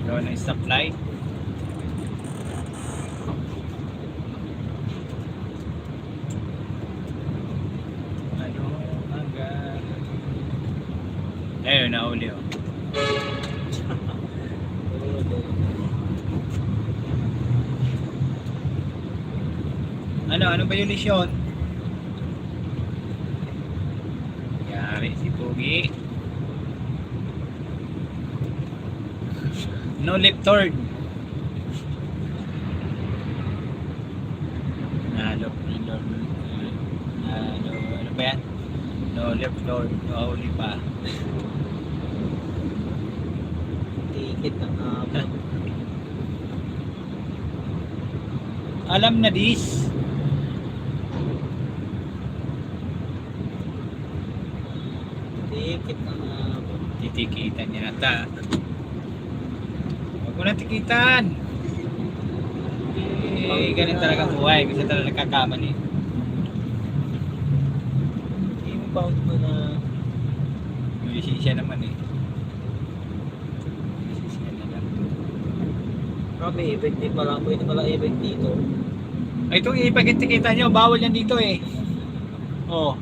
A: Gawin ng stoplight. Ano, hanggang... Ayun, nahuli oh. Ano ba yung lisyon? Yari si Pogi. No left turn. Ano ba yan? No left turn. No huli pa.
B: Ticket na nga.
A: Alam na this.
B: Ticket na nga.
A: Titikitan yata. Huwag mo na tikitan. Ganun talaga buhay. Kasi talaga nagkakamali.
B: Inbound mo na.
A: May lisensya naman eh. Lisensya na lang.
B: May event din pala. Pwede pala event dito.
A: Ay, itong ipagtikitan nyo, bawal yan dito eh. Oh,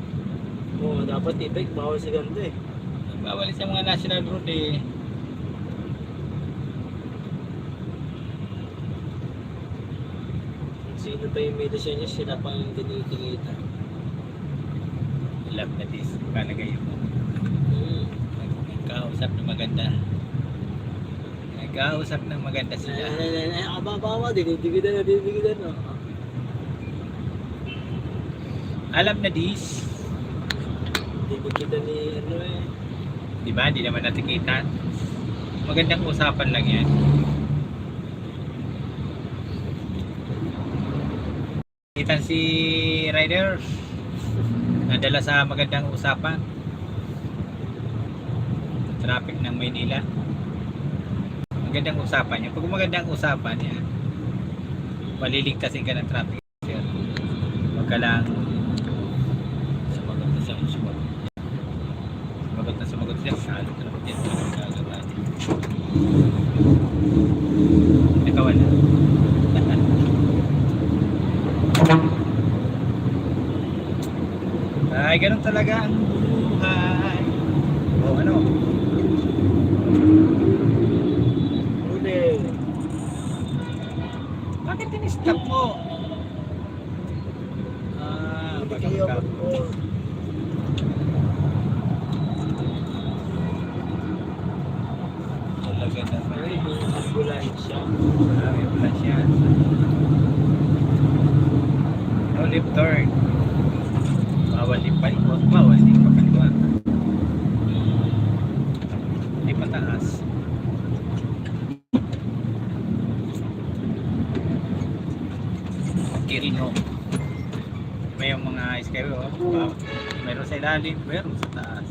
B: Oo, dapat event. Bawal sa ganito eh.
A: bawal sa mga national road eh.
B: Sino pa yung may lisensya, sila pa yung tinitingita.
A: Alam na this, palagay mo. Nagkausap na maganda. Nagkausap na maganda sila.
B: Ababawa, dinidigidan no?
A: Alam na this.
B: Dinidigidan ni ano eh.
A: Di ba? Di naman natikitan. Magandang usapan lang yan. Kitan si Rider. Nadala sa magandang usapan. Traffic ng Maynila. Magandang usapan yan. Pag magandang usapan yan, maliligtasin ka ng traffic. Huwag ka lang sumagot na siyang sumagot. Sumagot siya. Salo ka naman yan. Ito wala. Ay, ganun talaga ang buhay. O ano?
B: Huli.
A: Bakit in-stop mo?
B: Hindi
A: Baka
B: kayo
A: magka-
B: po.
A: Talaga naman
B: Ay,
A: eh.
B: may ambulansya.
A: Marami pala siya. No left turn. Bawal din palikot. Bawal din pakaliwa. Hindi pataas. Meron sa ilalim, meron sa taas.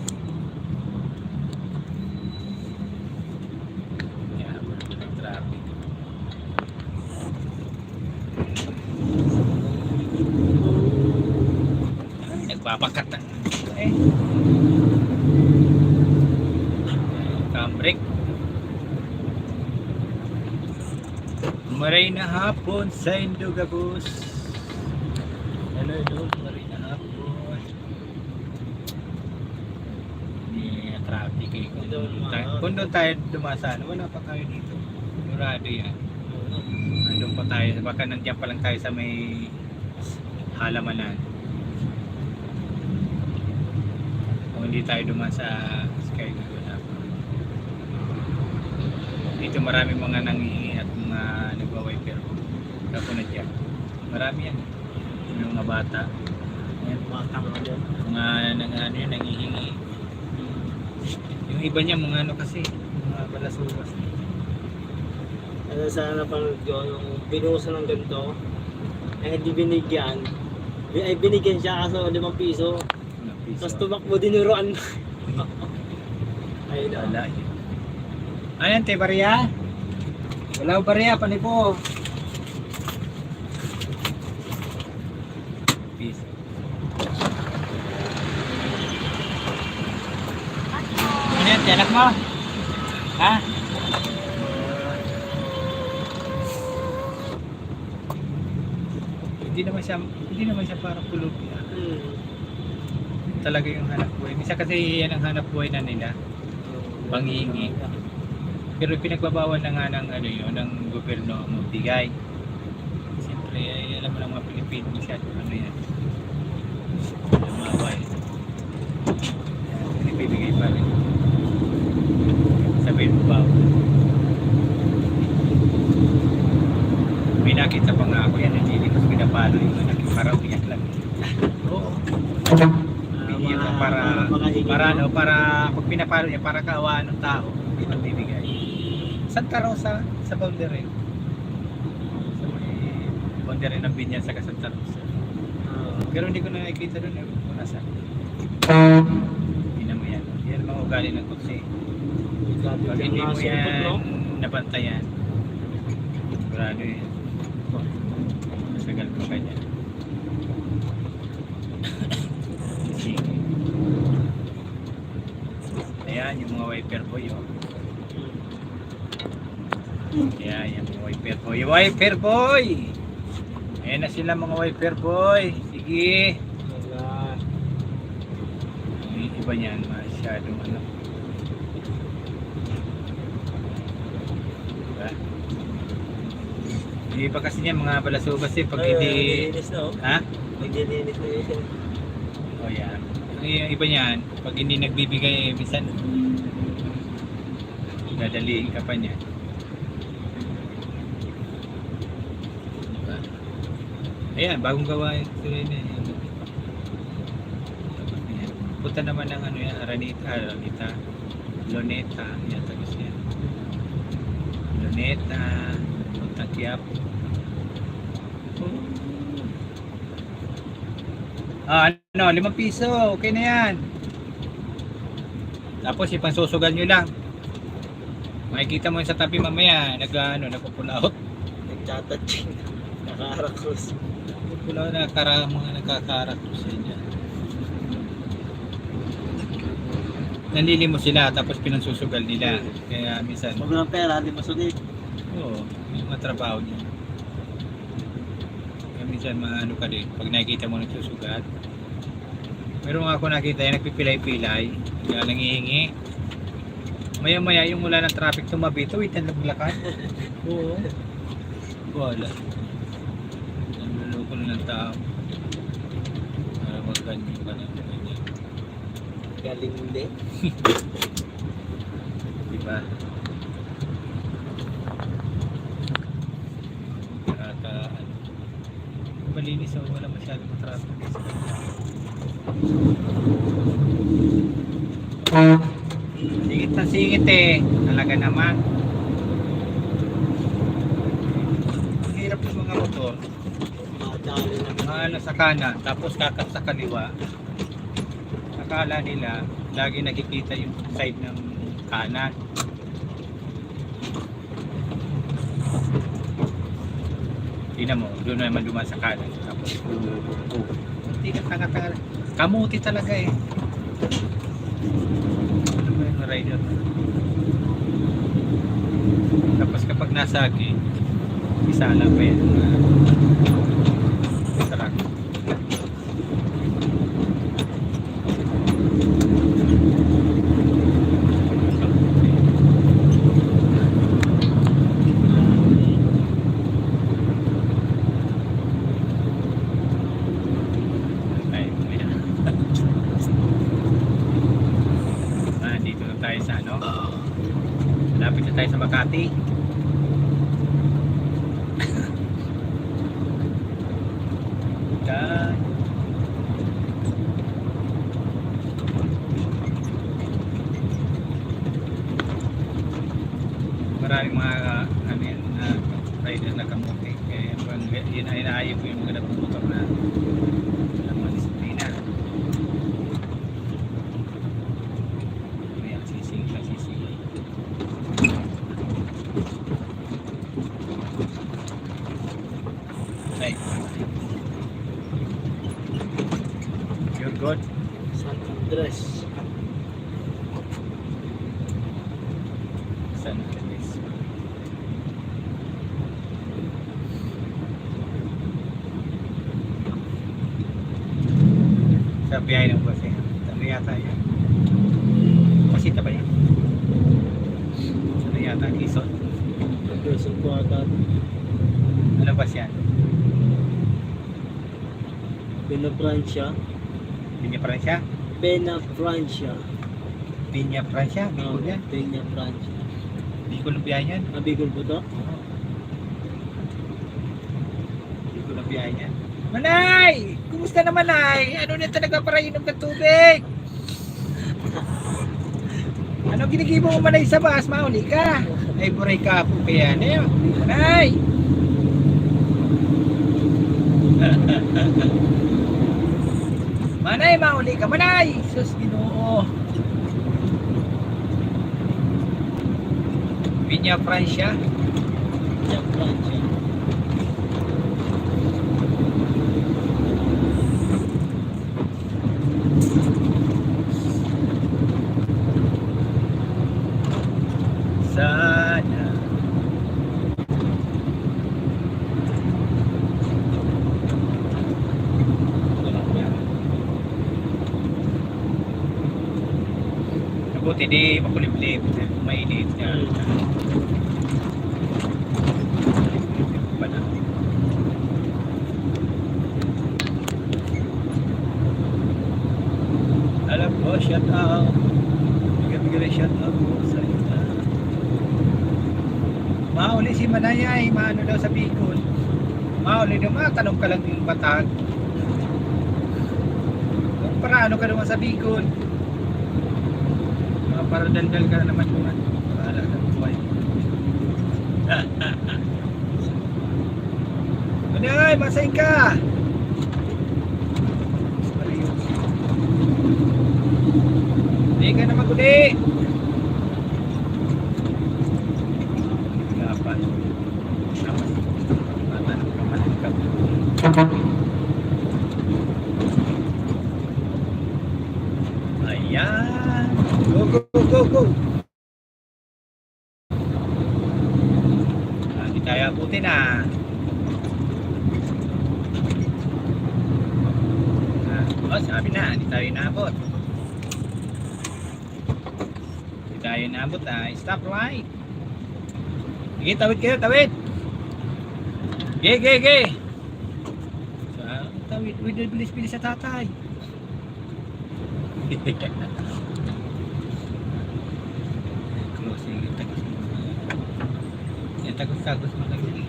A: Yan, meron ng traffic. Ay, nagbabakat na. Eh. Cambrake. Maray na hapon sa Indogabus. Hello, maray na hapon. Hindi traffic eh. Kung doon tayo dumasaan, wala pa tayo dito. Murado yan. Andun pa tayo. Baka nandiyan pa lang tayo sa may halamanan. Kung hindi tayo dumaan sa Sky na wala pa. Dito marami mga nangihingi at mga nagwa-wiper. Kapunod yan. Marami yan. Yung mga bata. Yan. Mga ano yan, nangihingi. Yung iba niya mga ano kasi, mga balasubas.
B: Ano sana pang yung binuhusan ng ganito, eh hindi binigyan. Ay binigyan siya kaso 5 piso. Tapos tumakbo dinuruan. Ayun na.
A: Wala yun. Ayan, te, bariya? Wala ko bariya, panipo. Peace. Ano yan, te, anak mo? Ha? Hindi naman siya parang kulog yan. Talaga yung hanap buhay. Misa kasi yan ang hanap buhay na nila. Panghihingi. Pero pinagbabawal na nga ng ano yun, ng gobyerno magbigay. Siyempre, ay, alam mo ng mga Pilipino masyado ano yan. Lumaway. Hindi bibigay pa rin. Sabihin mo ba? May nakita pa nga ako yan, hindi mas pinapalo yung anak yung para umiyak lang. Oo. Umiyak lang para pag pinapalo niya, para kaawaan ng tao, hindi magbibigay. Santa Rosa sa boundary. Sa may boundary ng Binyan sa Santa Rosa. Pero hindi ko na nakikita doon kung nasa. Hindi naman yan. Yan mga ugali ng kutsi. Pag hindi mo yan nabantayan, sigurado yan. Masagal ko kanya. Sige. Ayan yung mga wiper boy. Oh. Ayan yung mga wiper boy. Wiper boy! Ayan na sila mga wiper boy. Sige. Yung iba niyan masyadong ano. Diba? Hindi pa kasi niya mga balasubas eh pag hindi...
B: Naglilinis na oh.
A: Ha?
B: Naglilinis na yun.
A: O yan. Yung iba niyan, pag hindi nagbibigay, minsan dadalihin ka pa niya. Diba? Ayan, bagong gawa sila yun eh. Ayan. Punta naman ng ano yan, Aranita, Luneta, yan tapos yan. Luneta, punta Quiapo. Ano, 5 piso, okay na yan. Tapos ipansusugal nyo lang. Makikita mo yun sa tabi mamaya, nagpupulaot.
B: Nagtataching. Nakarakrus.
A: Nagpupulaot na mga nagkakaratos dyan. Nanlili mo sila, tapos pinansusugal nila. Kaya minsan,
B: Sobrang pera, di masulit.
A: oo, yung mga trabaho niya. Kaya minsan maano ka din, pag nakikita mo nagsusugat. Meron nga ako nakita yan, nagpipilay-pilay, kaya nangihingi. Maya-maya yung mula ng traffic tumabi, wait ang laglakad. Oo. Wala. Naluloko na ng tao. Para magganyo ka na.
B: Galing hindi.
A: Diba? At malinis o wala masyadong traffic. Singit na singit eh. Talaga naman. Ang hirap ng mga motor.
B: Madali na.
A: Ano sa kanan, tapos kakat sa kaliwa. akala nila lagi nakikita yung side ng kanan. Tingnan mo, doon naman dumaan sa kanan. Tapos, hindi ka tanga-tanga. Kamuti talaga eh. Ano ba yung rider? Tapos kapag nasagi, isala pa yan. Sarap. Dito na tayo sa ano. Malapit na tayo sa Makati. Dan maraming mga ano yan, rider na kamuti. Kaya yun ay inaayos ko yung mga nagpumotor na mga disiplina. Ayan, sising. Ay. You're good.
B: San Andres.
A: San Andres. Sa biyahe ng bus eh. Ano yata yan? Pasita ba yan? Ano yata? Quezon?
B: Quezon po ata.
A: Ano bus yan?
B: Pena Francia.
A: Pinya Francia?
B: Pena Francia.
A: Pinya Francia? Bicol yan?
B: Pena Francia.
A: Bicol ang biyahe yan?
B: Bicol po to?
A: Bicol ang biyahe yan. Manay! Kumusta naman ay? Ano na talaga para inom ng tubig? Ano ginigibo mo manay sa bus? Mauli ka. Ay buray ka po kaya na yun. Manay! Manay, mauli ka. Manay! Sus, Ginoo. Pinya Francia.
B: Pena Francia.
A: Sana. Mabuti di makulimlim. Mainit niya. Alam ko, shout out. Bigyan shout out po sa iyo. Mauli si Manayay, maano daw sa Bicol. Mauli daw, matanong ka lang yung batag. Para ano ka naman sa Bicol? Para daldal ka na naman yung ano. Para na buhay. Manayay, masay ka! Hindi ka na maguli! Gapan. Matanong ka malangkap. Ayan! Go, go, go, go! Hindi tayo abutin ah. Oh, sabi na, hindi tayo inaabot. Hindi tayo inaabot ah. Stop right. Sige, tawid kayo, tawid. Ge. Tawid, bilis sa tatay. Closing, yung tagos-tagos mo lang yun.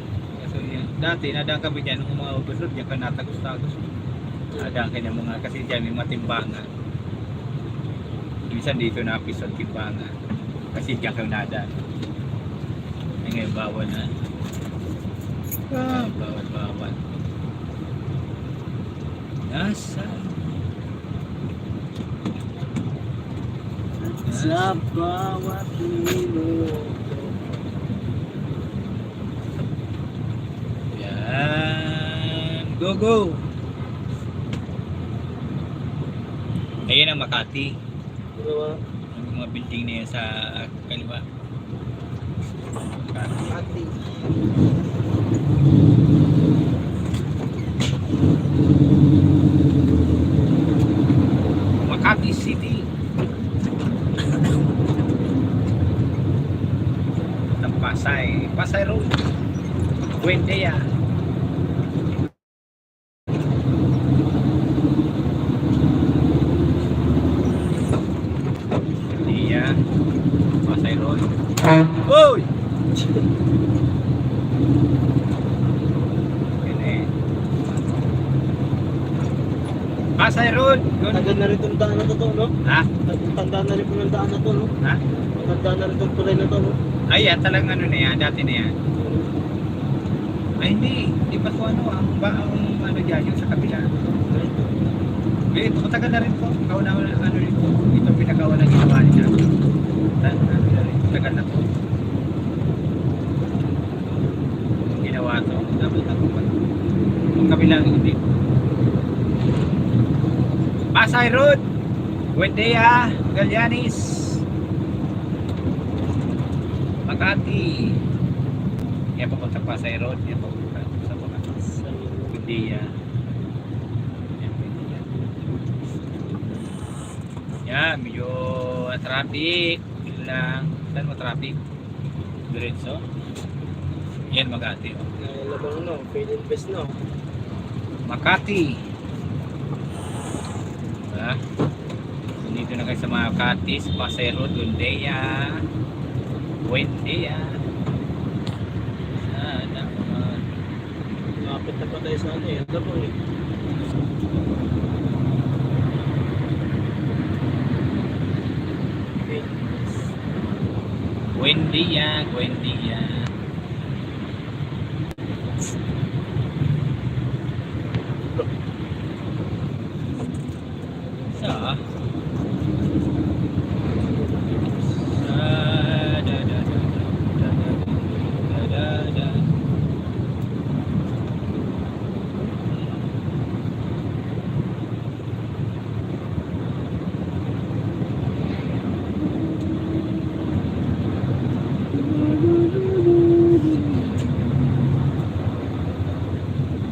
A: So, yan. Dati, nadaan kami dyan, nung mga overload, yan ka natagos-tagos. Nadaan kayo ng mga, kasi dyan may matimbangan. Minsan dito na episode timbangan. Kasi dyan kayo nadaan. Ngayon bawal na. Bawal. Nasa
B: Sa bawat minuto.
A: Yan. Go, go. Ayan ang Makati.
B: Dalawa.
A: Ang mga building na yan sa kaliwa. Makati.
B: Ati.
A: Makati City. Ang Pasay. Pasay Road. Buendia. Buendia. Pasay Road. Uy! Yan eh. Pasay Road. Yun.
B: Tagal na rin itong daan na to, no?
A: Ha?
B: Tanda na rin po ng daan na to, no?
A: Ha?
B: Tanda na rin itong tulay na to, no?
A: Ay, yan. Talagang ano na yan. Dati na yan. Ay, hindi. Di pa ko ano. Ang ano dyan. Yung sa kabila. Ito, matagal na rin po. Ikaw na ano rin po. Ito pinagawa na ginawa niya. Tagal na po. Ginawa to. Dapat ako pa. Yung kabilang hindi. Pasay Road. Buendia. Galianis. Makati. Yan papunta Pasay Road. Yan papunta sa Makati. Buendia. Yan, medyo traffic lang. Saan mo traffic? Diretso. Yan, Makati. Oh.
B: Labang, no? Fail invest, no?
A: Makati. Diba? Dito na kayo sa Makati, sa Pasay Road, Buendia. Buendia. Sana naman.
B: Lapit na pa tayo sa ano, eh. Labang, eh.
A: Buendia, Buendia. Sa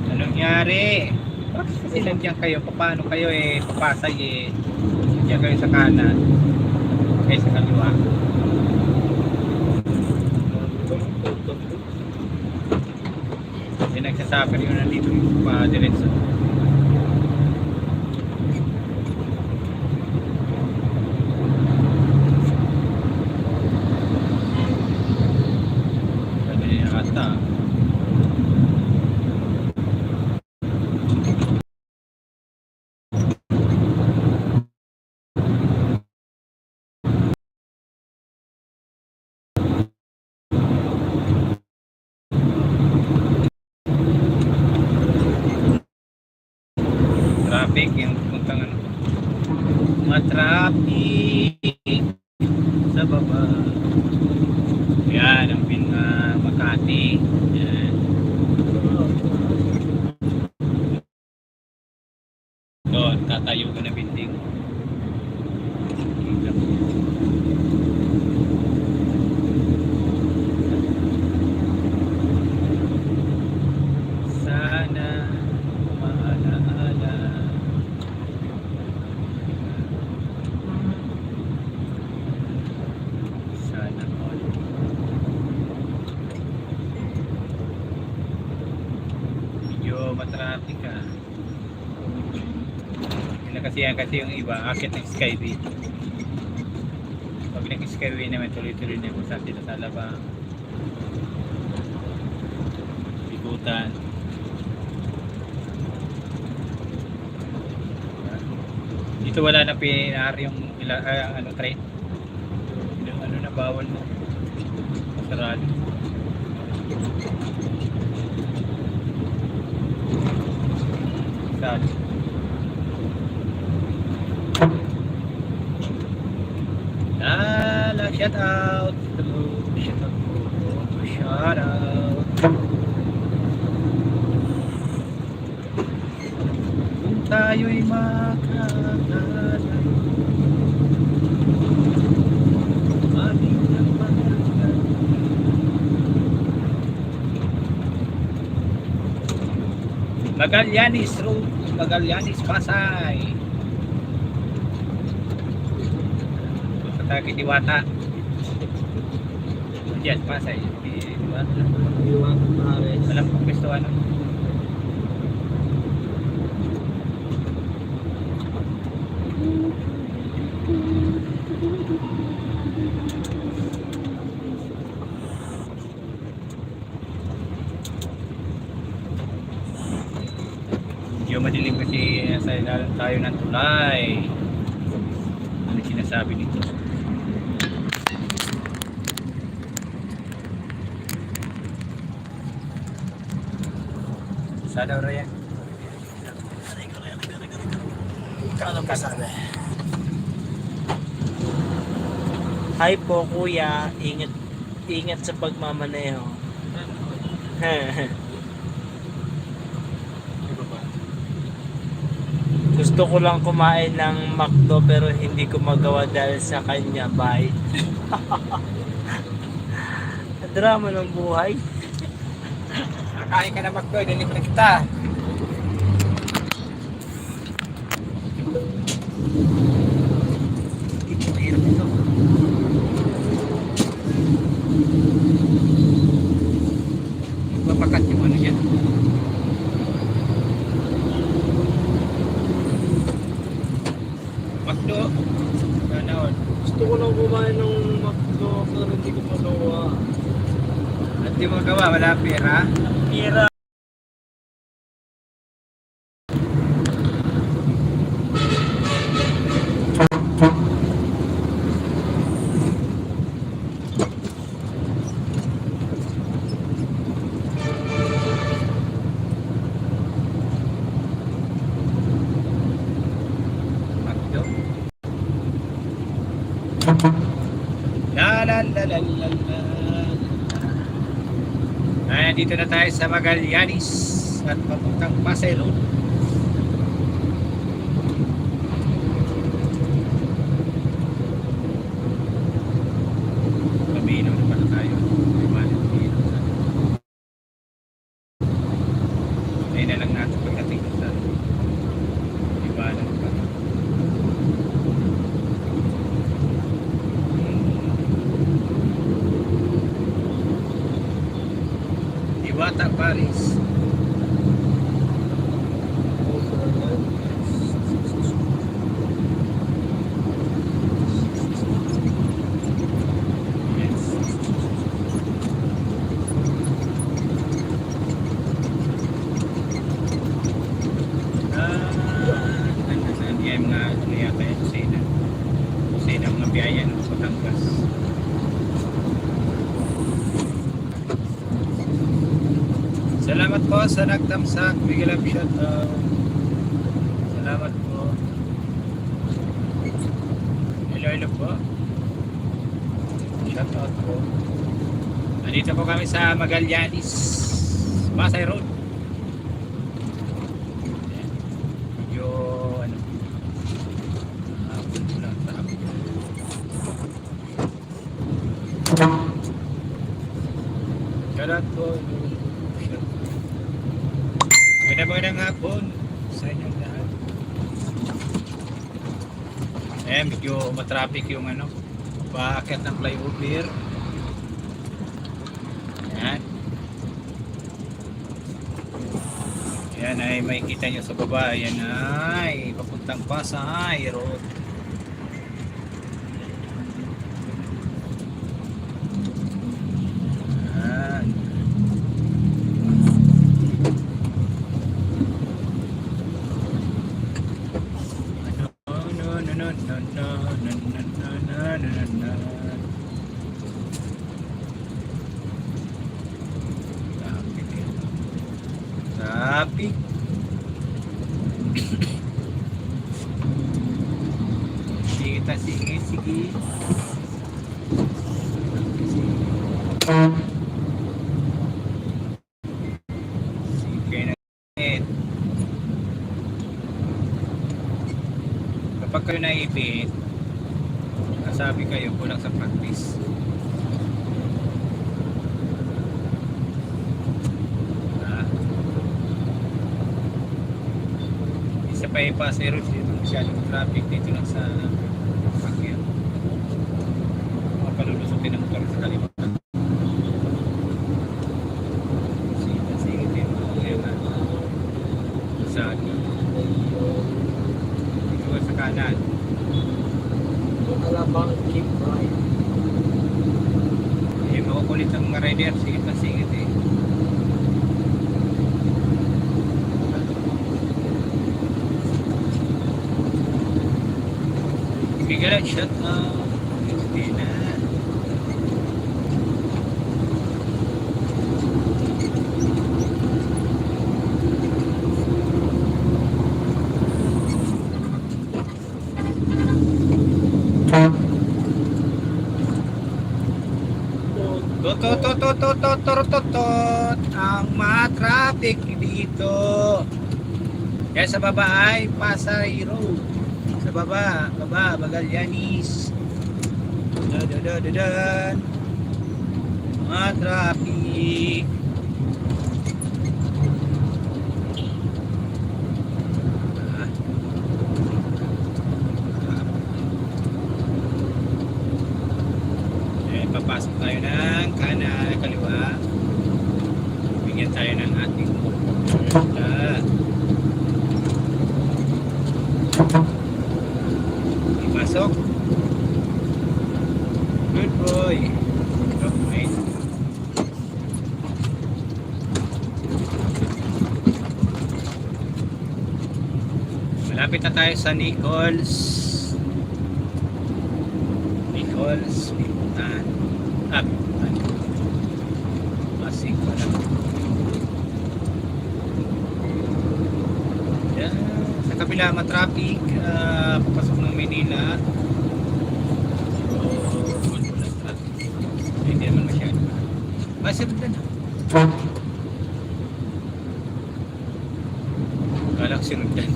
A: anong nangyari? Kasi nandiyan kayo, paano kayo papasay nandiyan kayo sa kanan kayo sa kaliwa. Yung nagsasuffer yung nandito yung diretso. Sabi niya kata. Traffic yung puntang ano. Matraffic sa baba. Yan ang Makati. Yan. Doon, tatayo ka na building. Sana maalaala. Sana all. Medyo matraffic ka. Kasi yung iba, akit ng Skyway. Pag nag-Skyway naman, tuloy-tuloy na kung saan sila sa Alabang. Bikutan. Dito wala na PNR yung train. Yung ano na bawal na. Sarado. Sad. Shout out. Hello. Shout out po. Shout out. Kung tayo'y makakalayo, ating napagdagan. Magallanes Road, Magallanes, Pasay. Patagi Diwata. Diyan, Pasay. Diwata.
B: Iwan, Pares.
A: Alam kong pwesto ano. Medyo madilim kasi sa ilalim tayo ng tulay. Ano sinasabi nito? Sada ora yan.
B: Ano ba sabi? Hi po kuya, ingat sa pagmamaneho. Gusto ko lang kumain ng McDo pero hindi ko magawa dahil sa kanya. Bye. Drama ng buhay.
A: Nakain ka na McDo, deliver na kita. Ito, mahirap ito. Magpapakat yung ano yan. McDo. Ganaon.
B: Gusto ko lang kumain ng McDo pero hindi ko magawa.
A: At di mo gawa, wala pera.
B: Pira.
A: McDo. La la la la la la. Ay, dito na tayo sa Magallanes at papuntang Pasay Road. Pabino na pala tayo. Ayun na lang natin pagdating sa Ibalan pa. Diwata, Paris. Mga biyaya ng Batangas. Salamat po sa nagtamsak. Bigyan lang shout out. Salamat po. Hello po. Shout out po. Nandito po kami sa Magallanes, Pasay Road. Medyo ano, wala sa amin. Shout out po. Magandang hapon sa inyong lahat. Medyo matraffic yung ano, paakyat ng flyover. Yan. Yan ay makikita nyo sa baba. Yan ay papuntang Pasay Road. Traffic. Sige. Sige na. Kapag kayo naipit, nasabi kayo kulang sa practice. Isa pa ipasero dito masyadong traffic dito lang sa Pacquiao. Mapalulusutin ang motor sa kalimutan. Sige din mo ngayon na sa dito sa kanan.
B: Alabang keep right.
A: Makukulit ang mga rider, singit na singit eh. Bigala, shut up. Hindi na. Tot ang ma-traffic dito. Kaya sa baba ay Pasay Road. Sa baba, Magallanes. Dadadadadan. Ma-traffic. Papasok tayo ng kanan, kaliwa. Bigyan tayo ng ating pasok. Good boy. Okay. Malapit na tayo sa Nichols. Bimutan. Pasig pala. Yan. Sa kabila matraffic, papasok ng Manila. Hindi naman masyado. Masip na. Galak sinundan.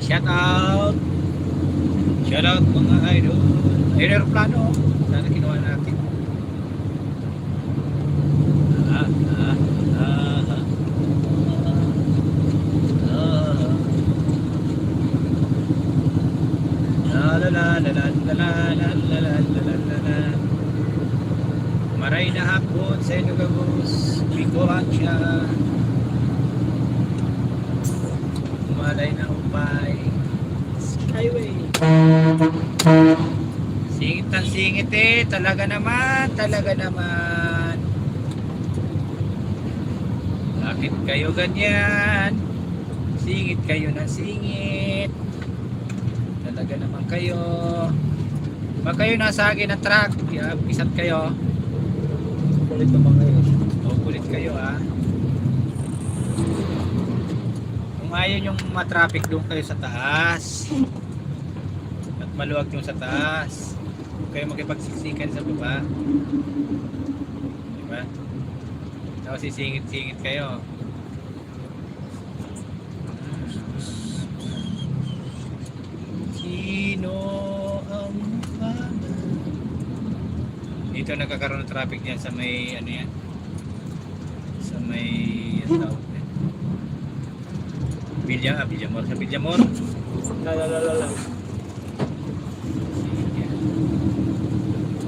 A: Shout out. Shout out mga idol. Aeroplano. Sana kinuha natin. Maray na hapon sa Ilocos, Bikuhan siya. Malay na upay, Skyway. Singit ang singit eh, talaga naman. Bakit kayo ganyan? Singit kayo ng singit. Talaga naman kayo. Pag kayo nasa akin ng truck, isat kayo.
B: Kulit naman kayo.
A: Kulit kayo ha. Kung ayaw yung matraffic doon kayo sa taas at maluwag yung sa taas, huwag kayo makipagsiksikan sa baba, diba? Tapos sisingit-singit kayo. Sino ang mukana? Dito nagkakaroon ng traffic yan sa may ano yan, sa may Villamor, sa Villamor.
B: Lalalala.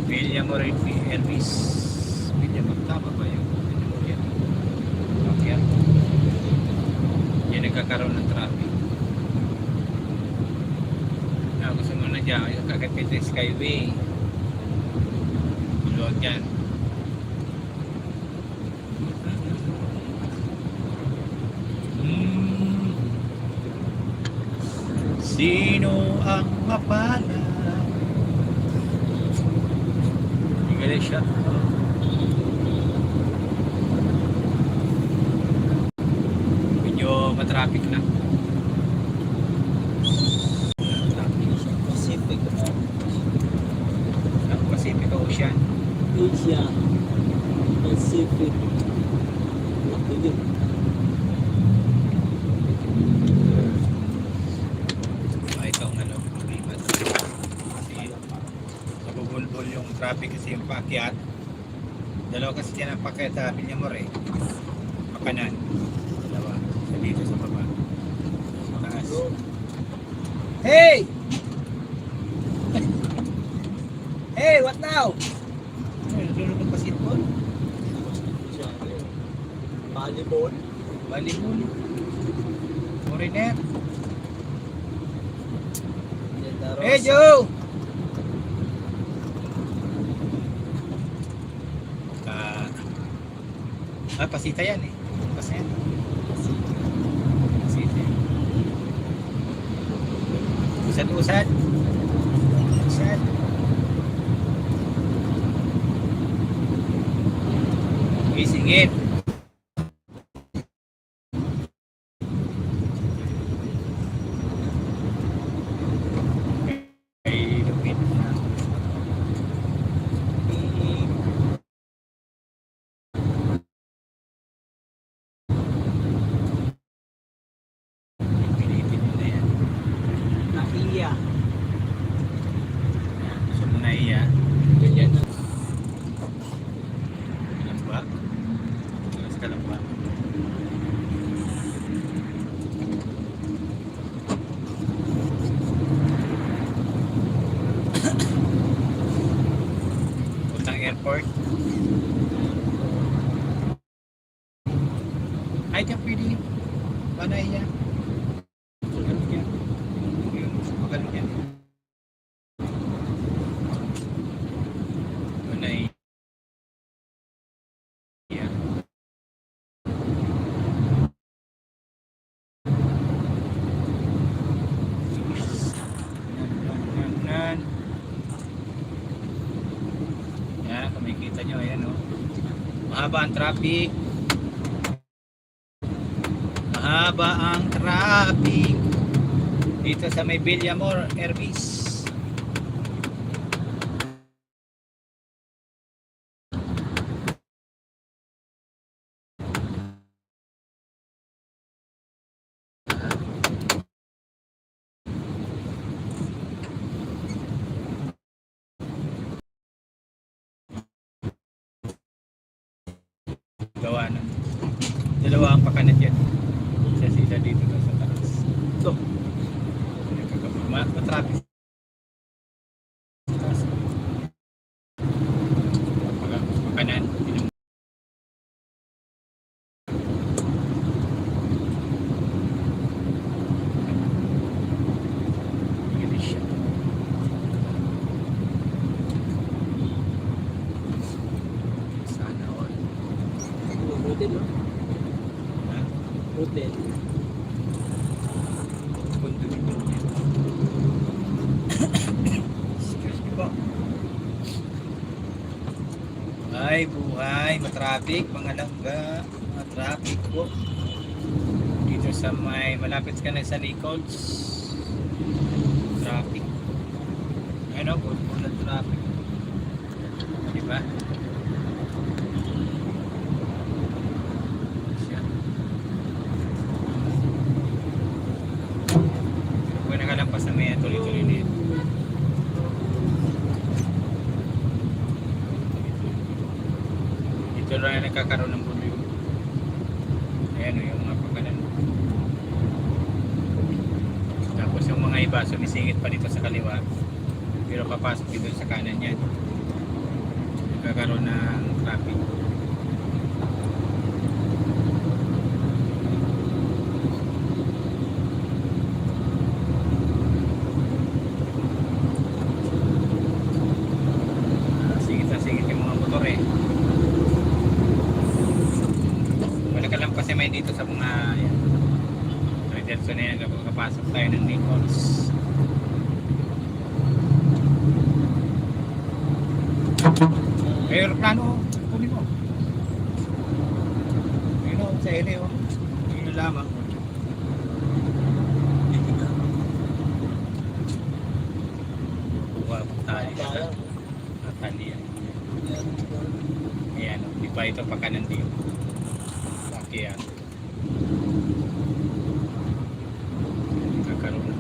A: Villamor Elvis. Villamor, tama ba yun? Villamor yan. Okay. Yan nagkakaroon ng traffic. Gusto mo na dyan, kakapit ng Skyway. Bulog yan. Sino ang mapala? Tingnan siya. Medyo matraffic na.
B: Pacific.
A: Pacific Ocean.
B: Asia.
A: traffic kasi yung paakyat. Dalawa kasi siya ng paakyat sa Villamor eh. Makanan. Dalawa. Sa dito sa baba. Sa taas. Hey! Hey, what now? Nalulog ng basketball?
B: Volleyball.
A: Volleyball. Foreigner. Hey, Joe! Pasita yan eh. Pasita. Pasita. Usad-usad. Usad. Isingit. Ay, lupit na. Pilitin mo na yan.
B: Nakiya.
A: Gusto mo na iya.
B: Ganyan na.
A: Kalamba. Alas kalamba. Puntang airport. Ay, diyan pwede. Panay yan. Magaling yan. Magaling yan. Panay. Yan. Nan. Yan, kung makikita nyo, ayan o. Mahaba ang traffic. Mahaba ang traffic. Dito sa may Villamor, Ervis. Gawa na. Dalawa ang pakanat yan. Isa sila dito na sa taas. Ito. Matrapis. Pakanan. Sana all.
B: Hotel, no?
A: Ha?
B: Hotel.
A: Punto dito. Excuse me po. Ay, buhay. Matraffic. Mga langga. Matraffic po. Dito sa may malapit ka na sa Nichols. Traffic. Ano? Puro na traffic. Diba? Siya. Kung nakalampas na may tuloy-tuloy na yun. Dito na nagkakaroon ng volume. Ayan o yung mga pagkanan. Tapos yung mga iba sumisingit pa dito sa kaliwa. Pero papasok dito sa kanan yan. Nagkakaroon ng traffic. Singit na singit yung mga motor eh. Wala ka lang kasi may dito sa mga yan. Redemption na yan kapag kapasok tayo ng Nichols. May aeroplano, kunin mo. Ayun o, sa ere o. Ayun lamang. Buwa, tali. Tali yan. Ayan o, di ba ito pakanan din. Laki yan. Kakaroon na.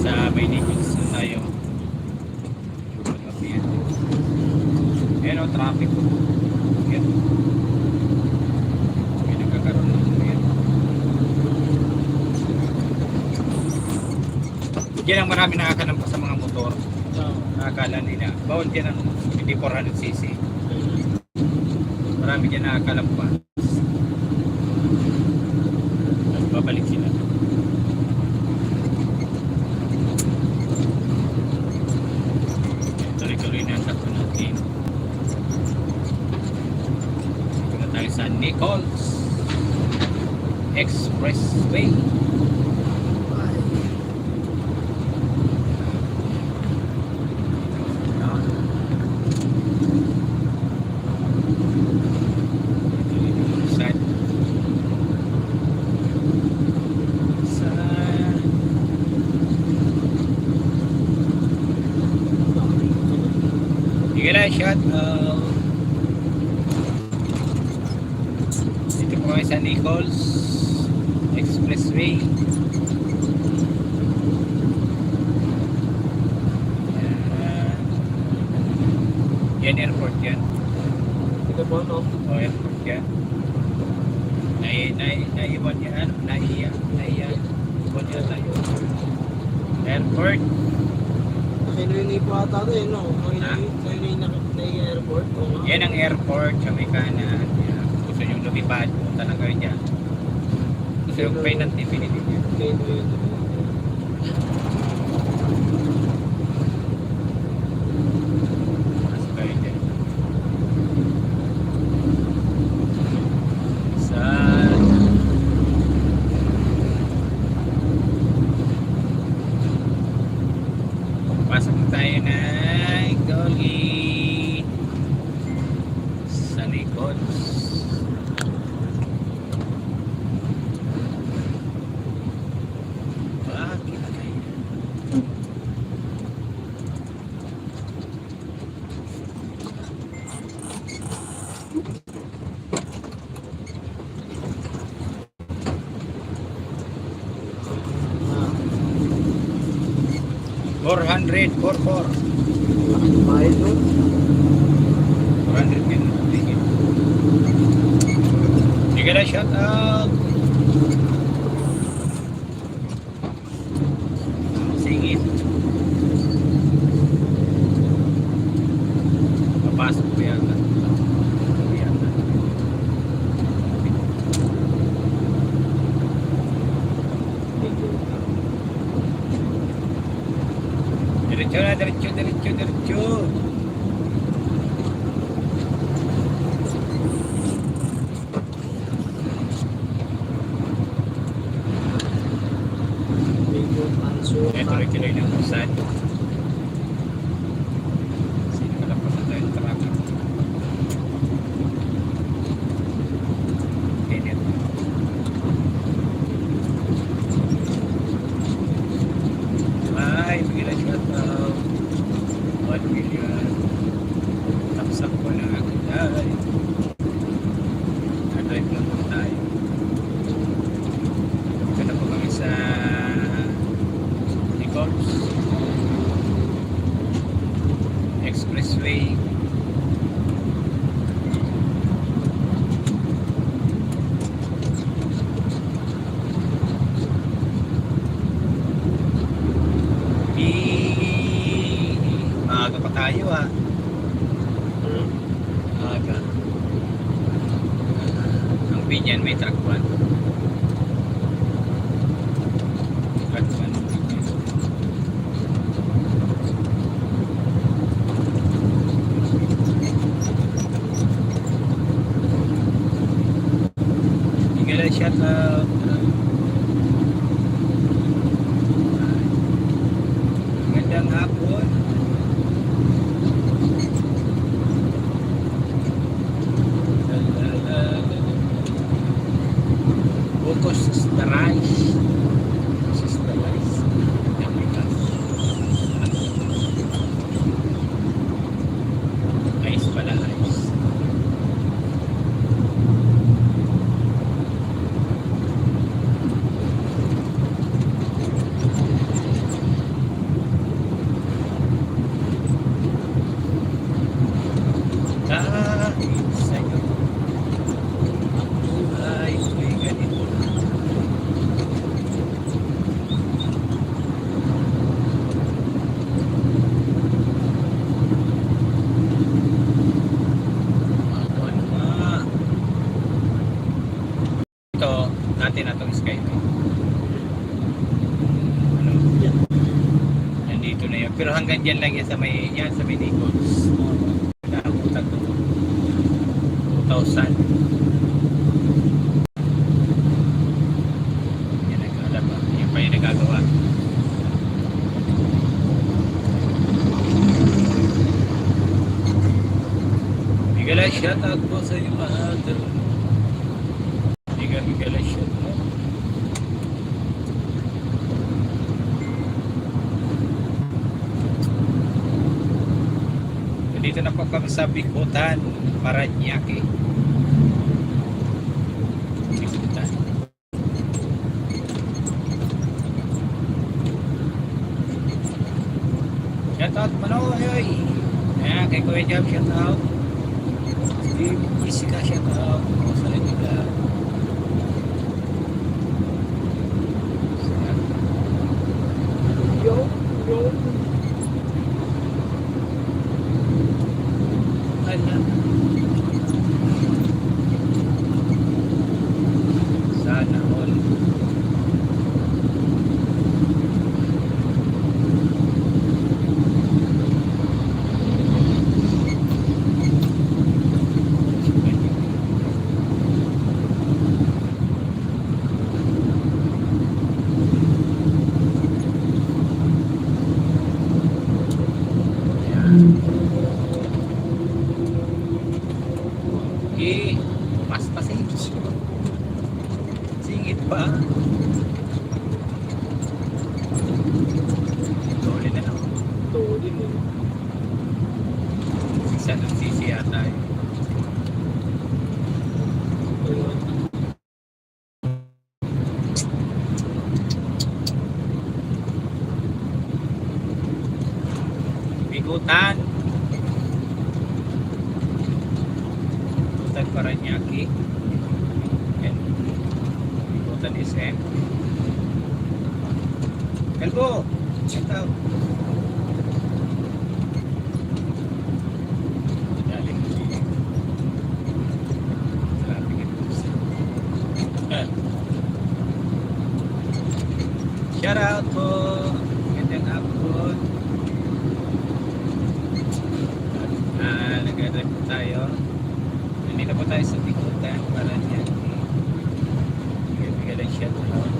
A: Sa Maynilds na tayo. Ayan o, traffic po. Ayan. May nagkakaroon ng ayan. Yan ang marami nakakalampas sa mga motor. Nakakala nila. Bawal dyan ang hindi 400cc. Marami dyan nakakalampas. At babalik sila. Tuloy-tuloy na ang takbo natin. Ito na tayo sa Nichols Expressway. Shout out. Dito po kami sa Nichols Expressway. Yan airport yan.
B: Ito po, no?
A: O airport yan. Naiwan yan. Iwan yan tayo. Airport.
B: Nakinuini po ata ito eh, no? Nakinuini na airport.
A: Yan ang airport sa may kanan. Yan. Gusto nyo lumipad, punta na kayo dyan. Gusto yung pay ng definitely dyan. Mas kayo dyan. Sa pasok na tayo na Dolly sa Nichols. Bakit kayo? $400 for 4.
B: Bayad no?
A: 400 yan. Sige na, shout out. Singit. Papasok ko yata. Diretso na, diretso. Tuloy-tuloy ng usad. Sino ka lang pala tayo traffic? Ganyan. Ay, bigla shout out. 1 million. Tapsak ko na agad. Ay. Drive lang po tayo. Ito na po kami sa Nichols Expressway. Maaga pa tayo Maaga. Ang binyan may truck 1. Truck 1. Shout out. Magandang hapon. Focus the rice. Ice pala, ice. Pero hanggang dyan lang yan sa may Nichols. Nakabutan ko. 2,000. Yan ang kalaba. Yan pa yung nagagawa. Bigala shout out po sa iyo lahat. Bigala shout out. Dito na po kami sa Bikutan, Paranaque. Bikutan. Shout out Manoy! Ayan, kay Kuya Jam, shout out. Steve Jessica, shout out. Sa Lanila. Yo! Sana all. Paspasin. Singit pa. Tuli na lang.
B: Tuli mo.
A: Isa ng sisi yata eh. Bikutan. Bikutan Paranaque. Yan. Bikutan SM. Kalbo! Shout out. Daling shout out po. Gandang hapon. Nag-drive po tayo. Nandito po tayo sa Bikutan, Paranaque. Bigyan shout out.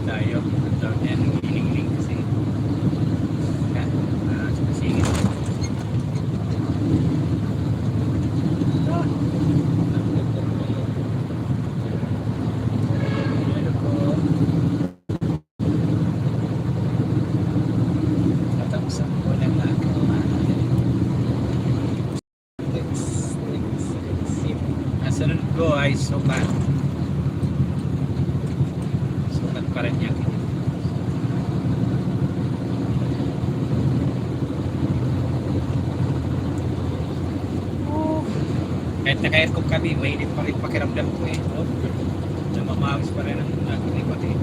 A: Tayo. Tayo yan. Hiling-hiling kasi. Yan. Singit. Sunod ko ay Sukat. Sukat Paranaque. Kahit naka-aircon kami, mainit pa rin pakiramdam ko eh. Namamawis pa rin ang naglikot eh.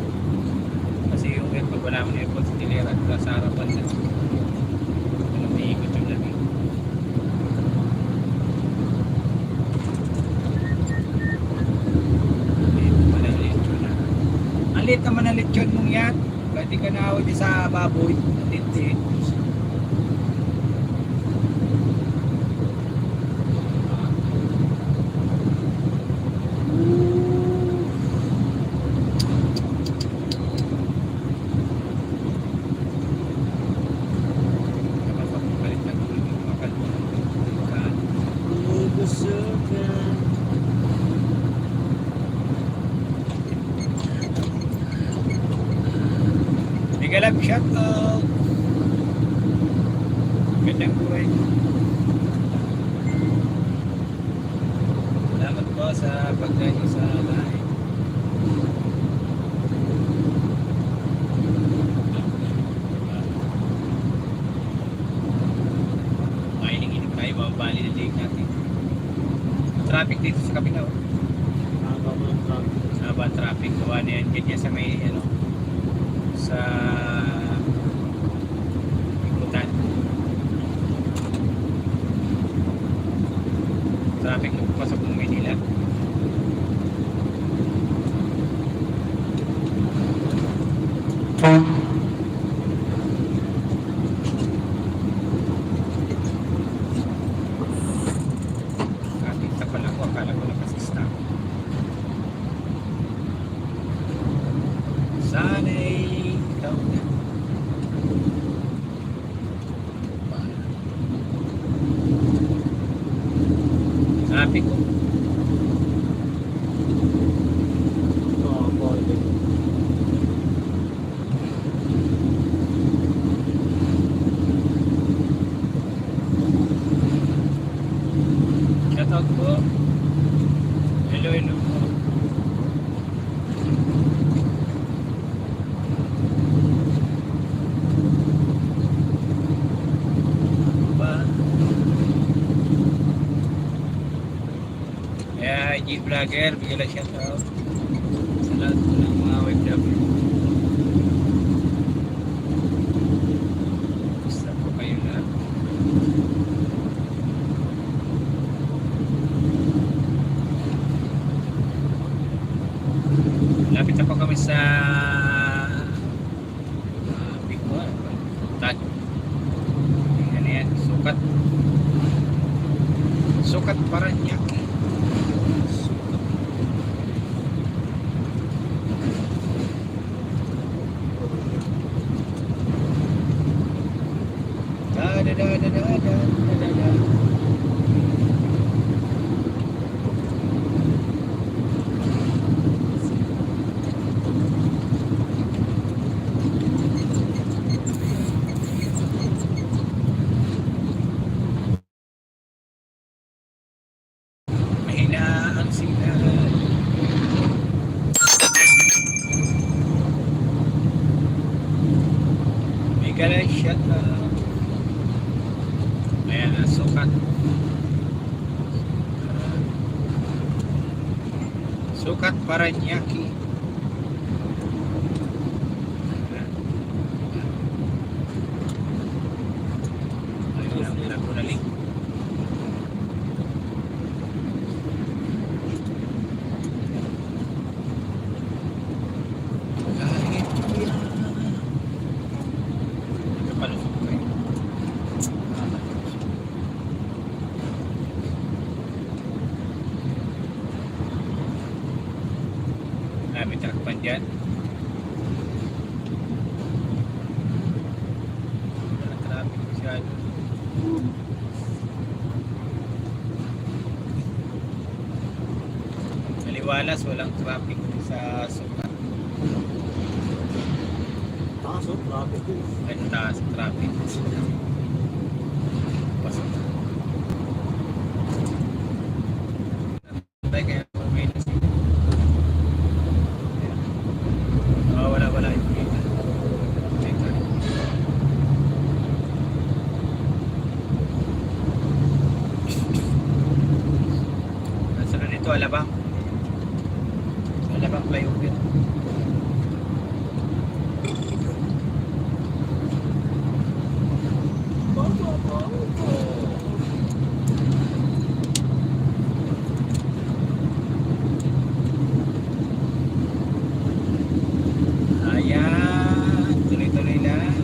A: Kasi yung aircon, wala mo aircon sa tilera at sa harapan na. Umiikot yung lamig. Ang liit naman ang lechon mong yan. Pwede ka na awit sa baboy. Hindi. Bigalab shout out. Gandang buhay. Salamat po sa pagdayo sa live. Maining-inig tayo mga bali na lake natin. Traffic dito sa kabila. Haba ang traffic. Gawa na yan. Ganyan sa may sa Bikutan. Traffic na papasok ng Manila. Katita pala ko, akala ko nakasista. Sana'y ikaw na. Traffic ko.
B: Oo, konti.
A: Shoutout po. Hello, hello po. Ba? Kaya IG Vlogger, bigyan lang shoutout sa lahat po ng mga OFW. Gusto po kayo na. Lapit na po kami sa Bicol. Tag. Ano yan? Sukat. Sukat Paranaque. Sukat. Da da da da da da da da. Mahina ang signal. May galay shoutout. Ayan, sukat. Sukat Paranaque. Ayun, wala ko na link. Kahit yan. Nagkapalusok kayo. May takpan dyan. Wala traffic masyado. Maliwalas, walang traffic sa Sukat.
B: Taso, traffic din.
A: Ay, taas ang traffic. Pasok. Tayo kaya may nasi. Wala. Nasa na nito, Alabang. Alabang flyover. Ayan, tuloy-tuloy lang.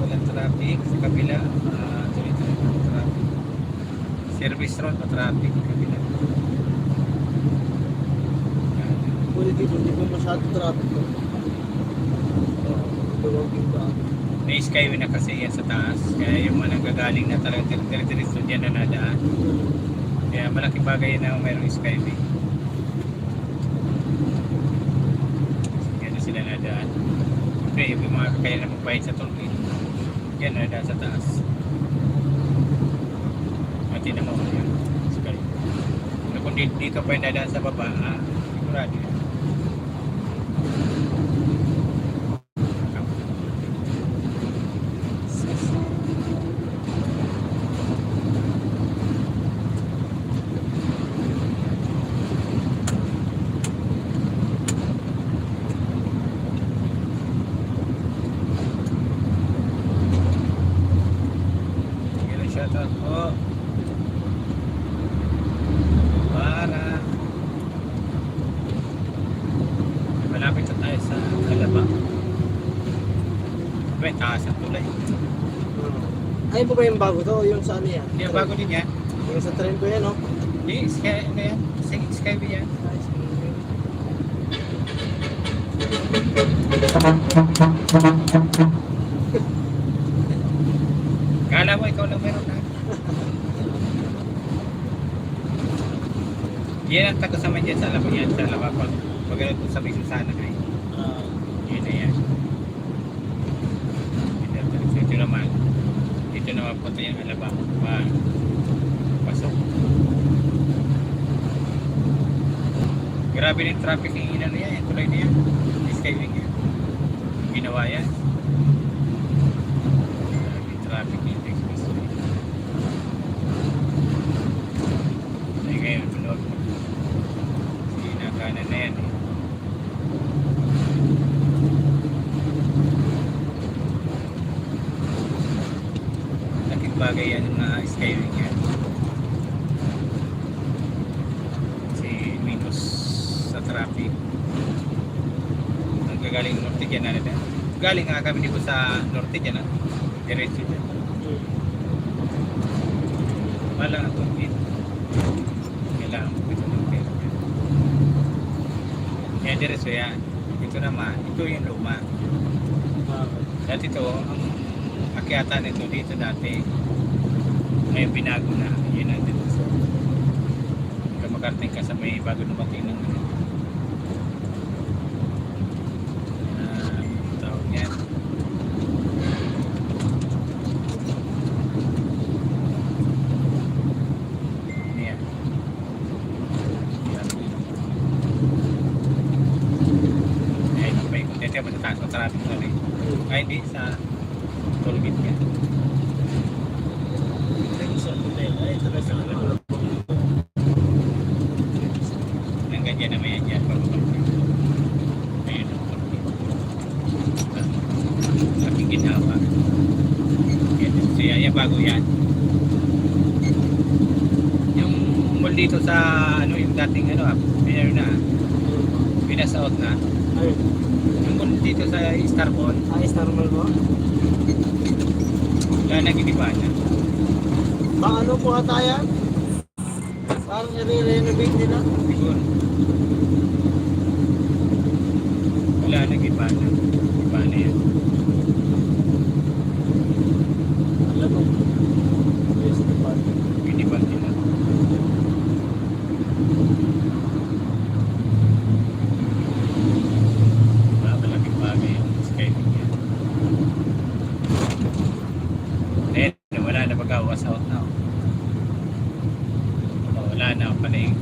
A: Walang traffic sa kabila. Tuloy-tuloy lang traffic. Service road na traffic sa kabila.
B: Pwede dito, hindi pa masyado traffic. Tulogin ba?
A: May skyway na kasi yan sa taas. Kaya yung mga nanggagaling na talagang diretso dyan na nadaan. Kaya malaking bagay na mayroong skyway. Kaya na sila nadaan. Siyempre, yung mga kakaya na magbayad sa tollgate. Yan na nadaan sa taas. Mati na mo yun. Skyway. Kung di ka pa yung nadaan sa baba, sigurado yan. Shoutout po.
B: Ay po ba yung bago to? Yung sa ano yan?
A: Hindi, bago din yan.
B: Yung sa trend ko yan, no?
A: Hindi, Sky, ano yan? Skyway yan. Kala mo, ikaw lang meron na. Yan ang taga-sama dyan sa labang yan. Sa labang pag sa may Susana kayo. Yun na yan. Ito naman. Ito naman po yung alabang. Pasok. Grabe ng traffic yung inano yan. Yung tulay na yan. Yung skyway yan. Ginawa yan. Grabe yung traffic yung expressway. Ay ngayon, tulog. Sinakanan na yan eh. Laking bagay yan yung mga skyway yan. Kasi minus sa traffic. Ang gagaling norte dyan na natin. Galing nga kami dito sa norte dyan na. Diretso dyan. Wala nga itong dito. Kailangan ko ito ng pera. Kaya diretso yan. Ito naman, ito yung luma. Dati ito, ang akyatan nito dito dati. Ngayon binago na. Yun ang dito. Kaya makarting ka sa may bago dumating ng tawag yan. Yan. Ayun, may kuntete pa sa taas ng traffic na rin. Ay, hindi sa tollgate yan. Ang ganyan naman yan dyan. Ayun ang tollgate. Aking ginawa. So yan, bago yan. Yung mall dito sa ano yung dating ano meron na pinasaot na. Yung mall dito sa Star Mall.
B: Star Mall po?
A: Wala nang iniba na.
B: Ano po ata yan? Parang i-renovate nila.
A: Siguro. Wala nang iba na. Iba na yan.
B: Alam mo. Yes, department.
A: Iniba nila. Malaking bagay yung skyway yan. Then, wala na mag-awas out na. Wala na pala yung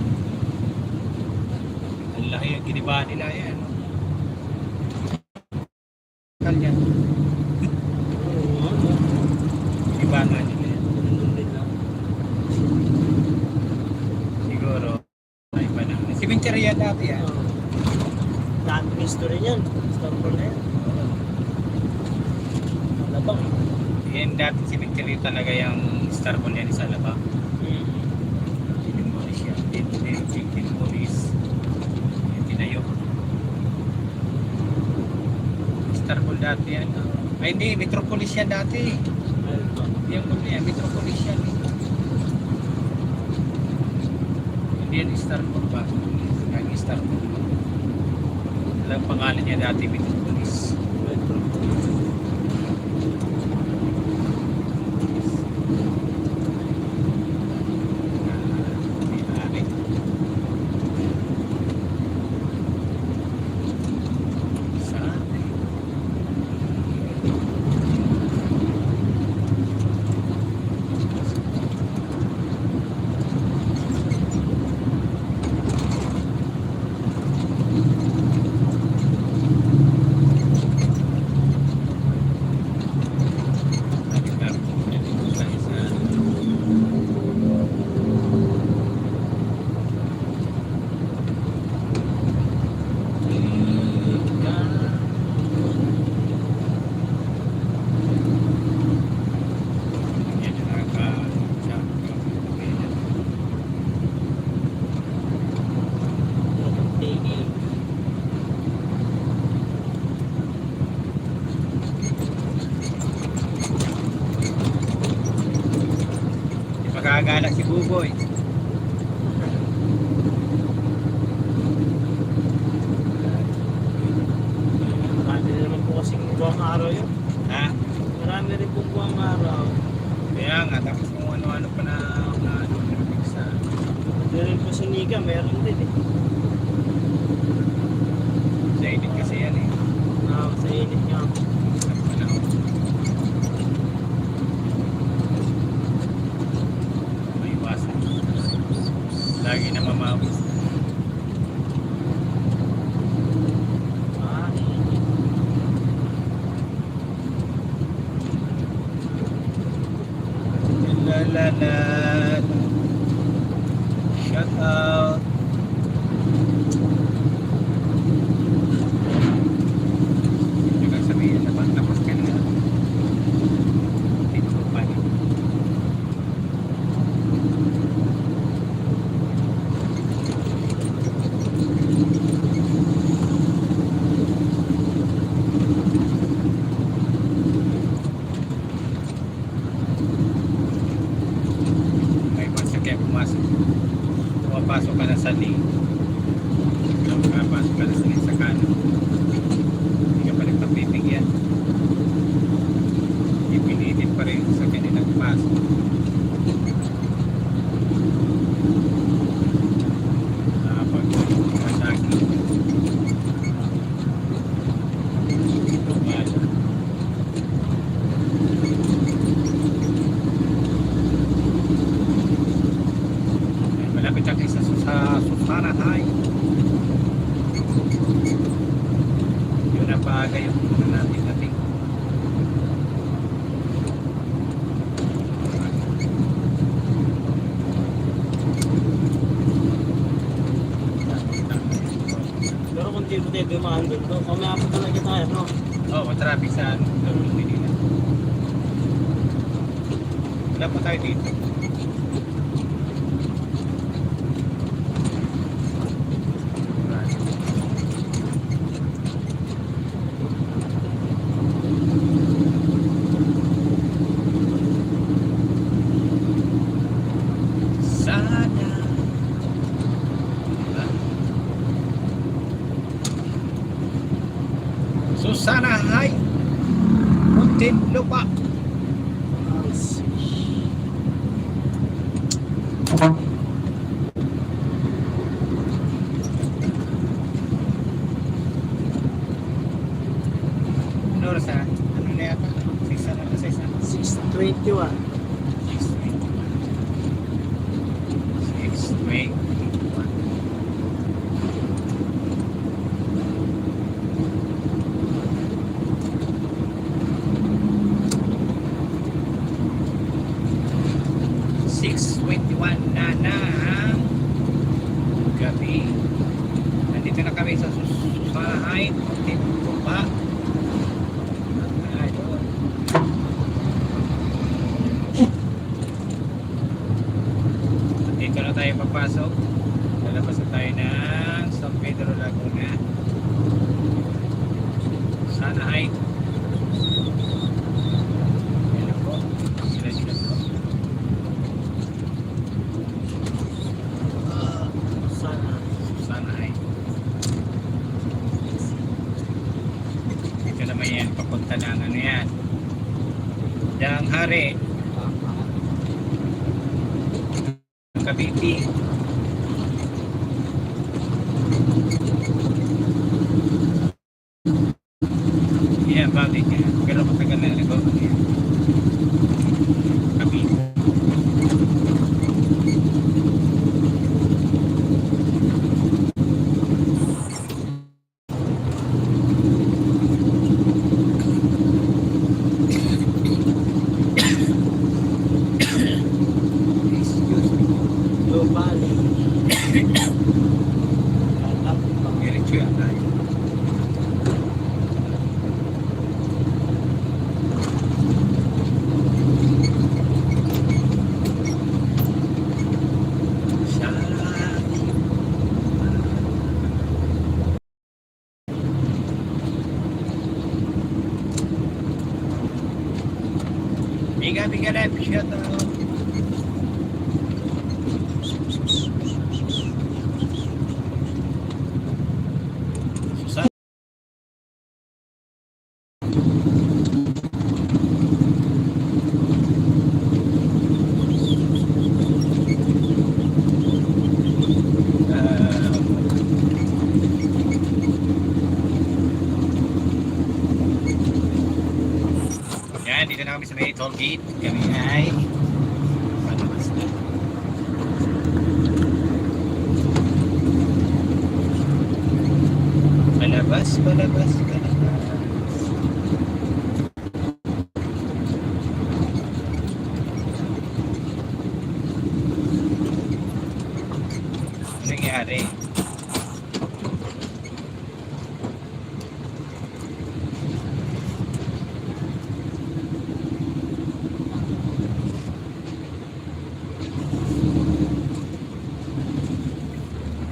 A: ang laki yung giniba nila yan. Kalyan. Giniba nga nila yan. Siguro ay pa na. Cemetery yan dati yan.
B: Dami history niyan. Star Mall na yan. Labang.
A: Yan dati cemetery talaga yung Star Mall yan sa Alabang. Tinamolis yan. Tinamolis. Tinayo. Star Mall dati yan. Ay hindi, Metropolis yan dati. Yung mall yan, Metropolis yan. Hindi yan Star Mall ba? Yung Star Mall. Alam pangalan niya dati, Metropolis. Buboy.
B: Marami na naman po kasing buwang araw yun.
A: Ha?
B: Marami rin po buwang araw.
A: Kaya nga, tapos kung ano-ano pa na ano, sa
B: Hindi rin po sa Nika, meron din eh.
A: init kasi yan eh.
B: Sa init nga.
A: Sa panahon. May iwasan. Lagi na mamawis.
B: Ah,
A: La la la. Shout out. Yung sabihin na tapos ka na. Dito ko pa. May basa kaya pumasok. Pumapasok ka na sa lane. Pumapasok ka na sa lane sa kanan. Hindi ka pa rin papipigyan. Ipilitin pa rin sa kanilang pasok. Pag masaki. Yan. Malapit na kayo sa Susana High. Yun ang paaga yung natin natin.
B: pero kung di po tayo dumaan doon, kumaya po talaga tayo, no?
A: Oo, matraffic sa Lulong Manila. Wala pa tayo dito. Sana. Susana High. Muntinlupa. Ano oras na? Ano na yata? 6 na sa isa?
B: 6:21.
A: 6:20. Na ng gabi. Nandito na kami sa Susana High. Muntinlupa. Ayun. Dito na tayo papasok. Lalabas na tayo ng San Pedro Laguna. Susana High. Ayan po. Sila po. Susana High. Dito naman yan. Papunta ng ano yan. Dang Hari. Cavite. Yan, bakit yan? Pero matagal na rin. Cavite. Diretso yan tayo. Biga rep, shout out. exit. Kami ay palabas na. Palabas, palabas, palabas. Ano nangyari?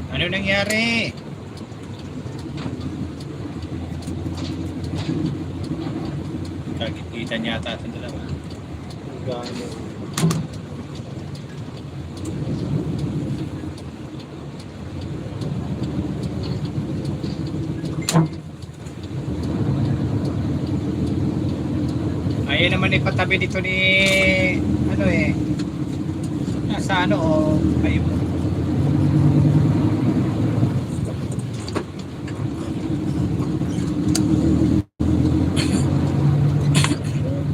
A: Ano nangyari? Kagit-gitan yata sa dalawa.
B: Gano.
A: Ayun naman ipatabi dito ni ano eh. Nasa ano o ayun.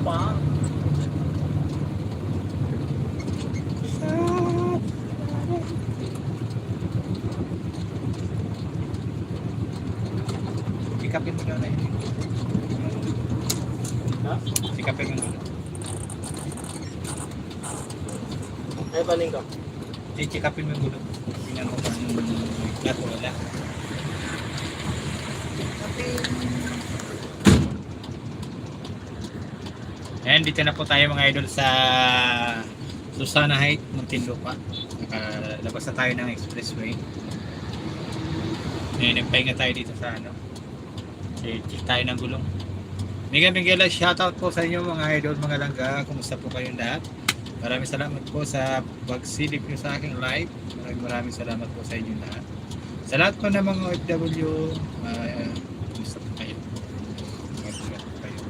B: Pa.
A: Sikapin mo na eh.
B: Ha?
A: Sikapin mo na.
B: Ay, paling ka.
A: Sikapin mo yung gulo. Tingnan mo kung lahat o wala. Ayan, dito na po tayo mga idol sa Susana Heights, Muntinlupa. Nakalabas na tayo ng expressway. Ayan, nagpahinga tayo dito sa ano. Check tayo ng gulong. Miguel, shoutout po sa inyo mga idol, mga langga. Kumusta po kayong lahat? Maraming salamat po sa pagsilip nyo sa aking live. Maraming salamat po sa inyo lahat. Sa lahat po ng mga OFW, kumusta po kayo? Mag-ingat po kayo.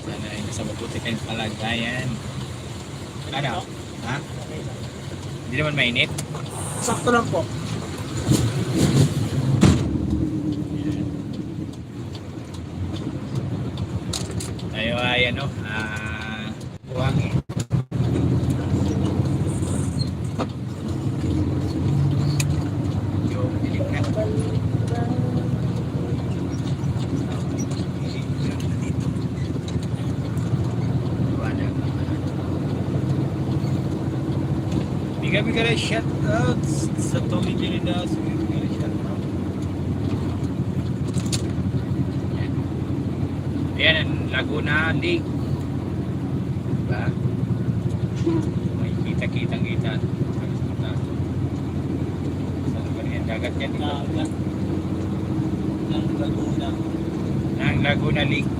A: Sana ay nasa mabuti kayong kalagayan. Ano? Ha? Hindi naman mainit?
B: Sakto lang po.
A: Tayo ay ano, buwangin. Yung dilim na. Buwanag. Biga-biga na shoutout sa Tommy Dilidas. Biga-biga na shoutout. Ayan ang Laguna Lake. Diba? May kita-kita. Sa lugar yan, dagat yan.
B: Dagat. Ng Laguna.
A: Ng Laguna Lake.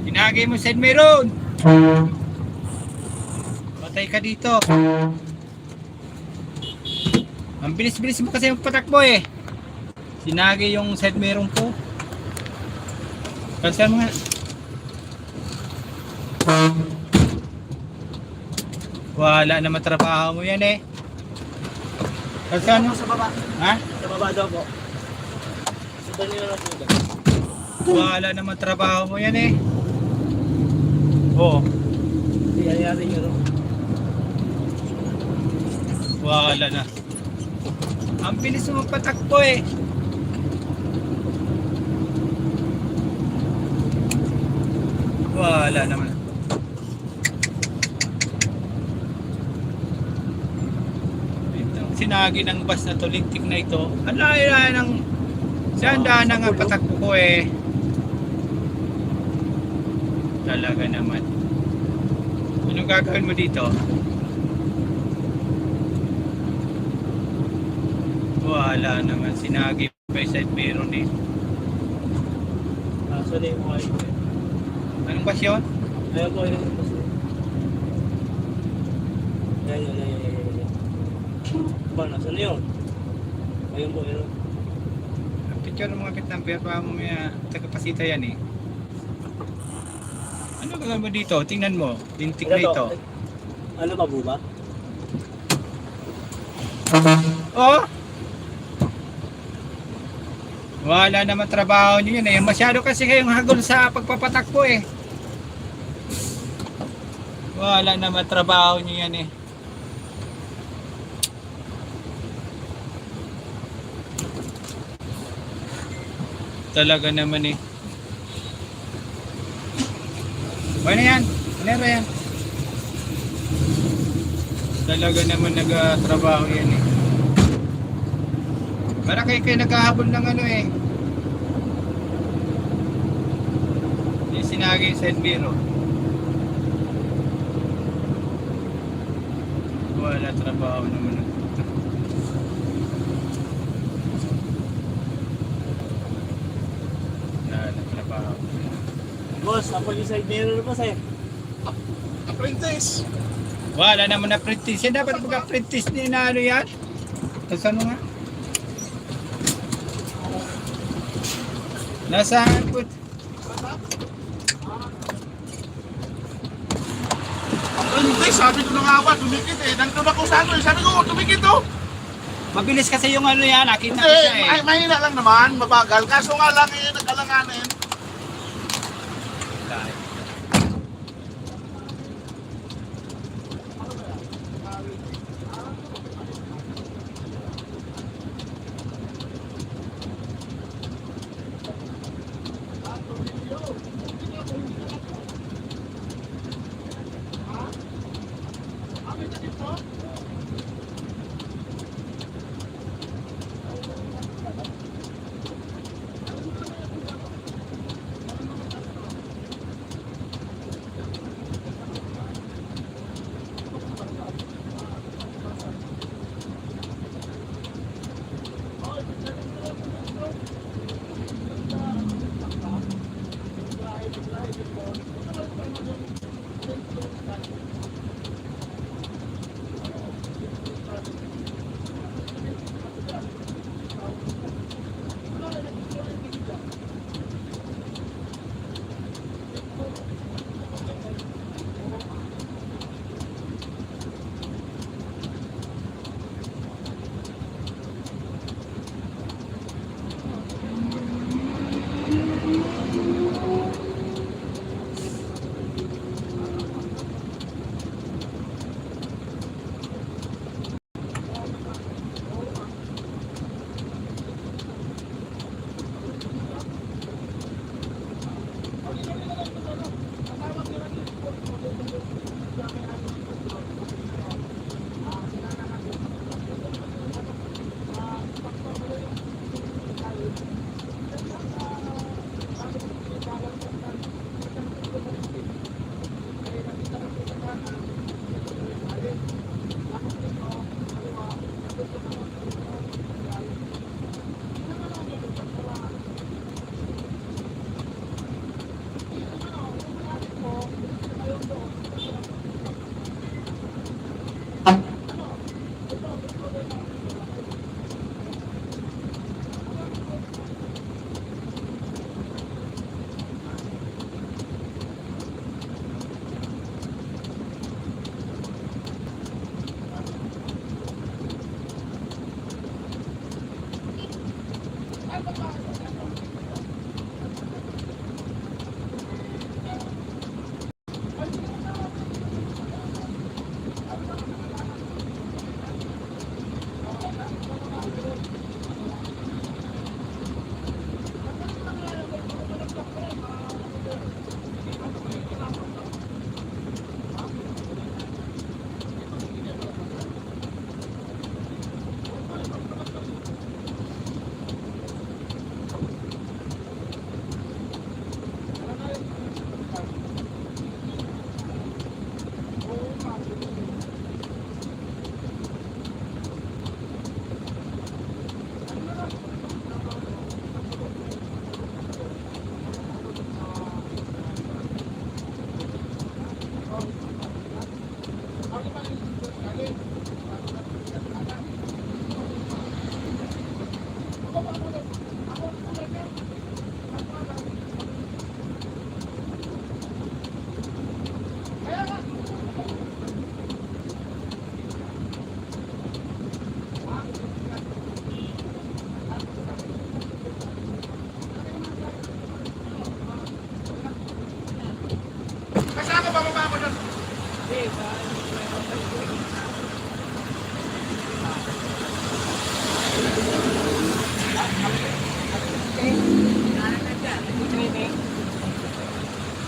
A: Tinagay mo Sid Meron. Patay ka dito. Ang bilis-bilis mo kasi yung patakbo eh. Sinagay yung Sid Meron ko. Kansan mo nga. Wala naman trabaho mo yan eh. Kansan mo?
B: Sa baba.
A: Ha?
B: Sa baba daw po. Sundan nyo na po.
A: Wala naman trabaho mo yan eh. Oo.
B: Iyayari nyo no.
A: Wala na. Ang bilis mo patakbo eh. Wala naman. Sinagi ng bus na to, lintik na ito. Ang layo-layo ng saan daan na nga patakbo ko eh. Talaga naman. Anong gagawin mo dito? Wala naman. Sinagi pa yung side meron eh.
B: So na yung mga ito.
A: Anong bus yun?
B: Ayan po yung bus. Ayan. Ba, nasa na yun? Ayun po yun.
A: Picture ng mga pit number para mamaya tagapasita yan eh. Ano gagawin mo dito? Tingnan mo. Lintik na ito.
B: Ano ba buba?
A: Oh! Wala naman trabaho nyo yun eh. Masyado kasi kayong hagol sa pagpapatakbo eh. Wala naman trabaho nyo yan eh. Talaga naman eh. Ano yan? Ano yan? Talaga naman nagtrabaho yan eh. Marami kayo naghahabol ng ano eh. Yung sinagay sa Elviro. Wala trabaho naman. Wala trabaho.
B: Boss, ako yung side mirror boss eh.
C: Apprentice.
A: Wala naman na apprentice. Yan dapat mag-apprentice din na ano yan. Tapos ano nga? Nasaan po?
C: Apprentice, sabi ko na nga ba, tumikit eh. Nandun ako sa ano eh. Sabi ko, tumikit oh.
A: Mabilis kasi yung ano yan. Nakita ko
C: Hindi,
A: siya eh.
C: mahina lang naman, mabagal. Kaso nga lang eh, nag-alanganin.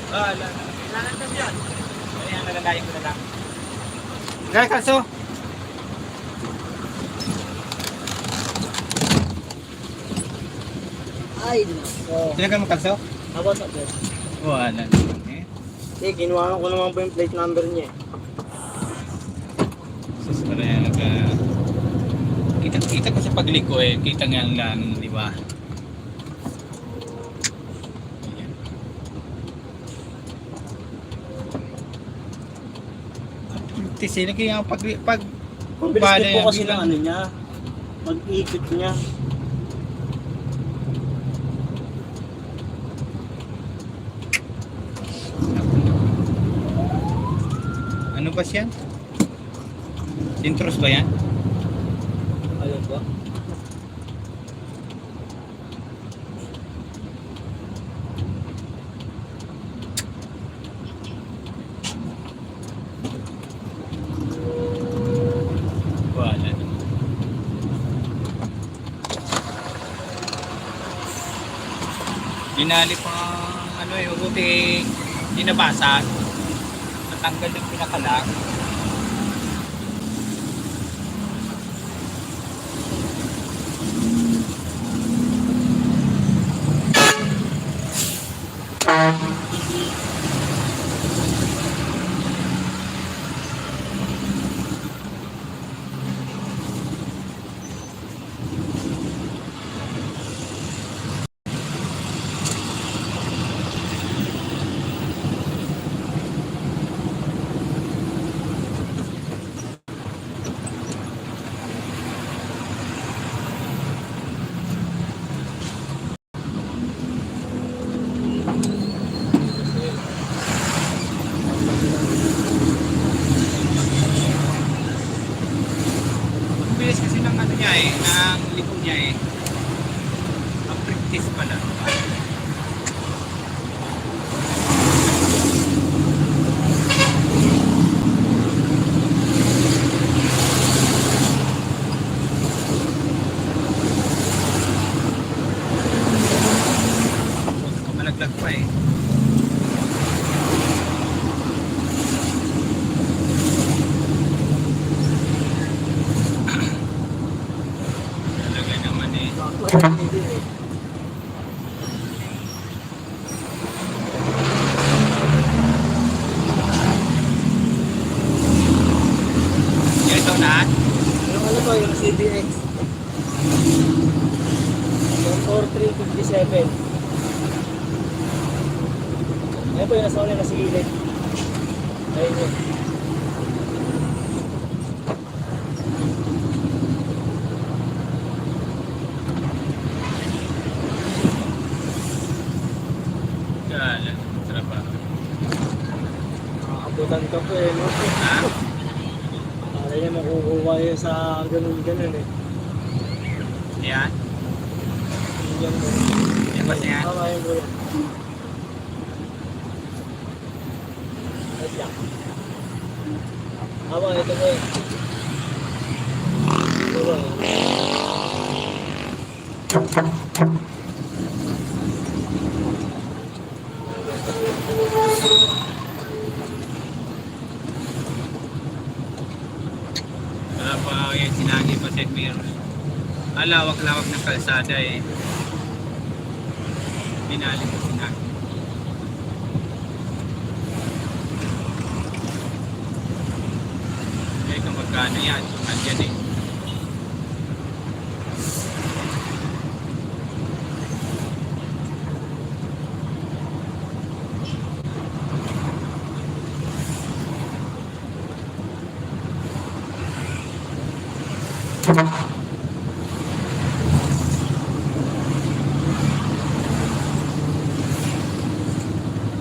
A: Ah, lalantas yan. Ayan, nalalayan ko na lang. Gaya kalso.
B: Ay, nako.
A: Sinagan mo kalso?
B: Aba sa best.
A: Wala naman eh.
B: Eh, kinuha ko naman po yung plate number niya.
A: Sus, para yan kita ko sa pagliko eh. Kita nga lang, di ba? Ayan. Sila kaya pag
B: Mabilis
A: bala
B: din po
A: yan,
B: kasi ng
A: bilang-
B: ano niya. Pag-ikot niya.
A: Ano ba siya? Intros ba yan?
B: Alam ba?
A: Wala naman. Dinali pa ano yung buti dinabasa. Natanggal yung pinakalang. Ang bilis kasi ng ano niya eh, ng likod niya eh. Ang practice pala. Malaglag pa eh. Talaga naman eh.
B: Hindi eh.
A: Ito na.
B: Yung ano to, yung CBX. Yung 4357. Ayan po yung nasa ulit na sigilid. Ayun yun.
A: Kala, sarap pa.
B: Nakakabutan ka po eh, no?
A: Ha?
B: Kala niya makukuha yun sa ganun-ganun eh.
A: Yan?
B: Yan mo.
A: Yan ba siya?
B: Tama yun po yan. Ayos yan. Tama, ito po eh. Ito po eh.
A: Wala pa yung sinagi pa St. Mirror. Alawak-lawak ng kalsada eh. Binali ko sinagi. Eh kung magkano yan, andyan eh.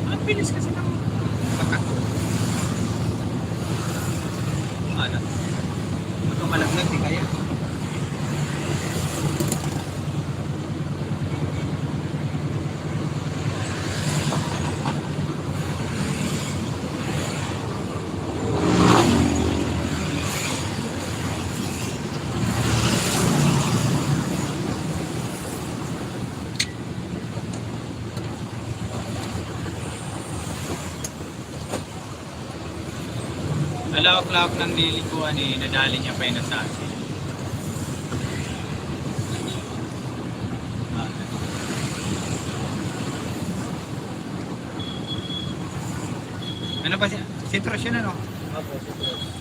A: Ang bilis kasi ng batak ko. Ano? Ito malaglag, di kaya. Sa lawak-lawak ng lilikuan eh, nadali niya pa yun sa akin. Ano ba siya? Citrus yun ano?
B: Opo, citrus.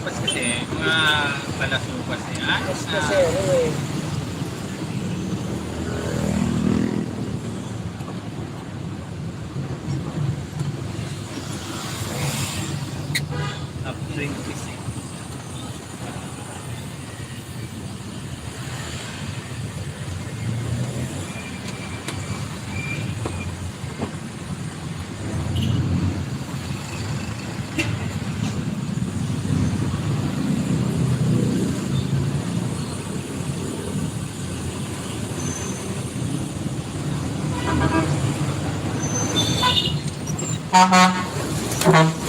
A: Tapos kasi, mga palasupas yan.
B: Kasi ano eh.
A: Upstream kasi.
C: Aha.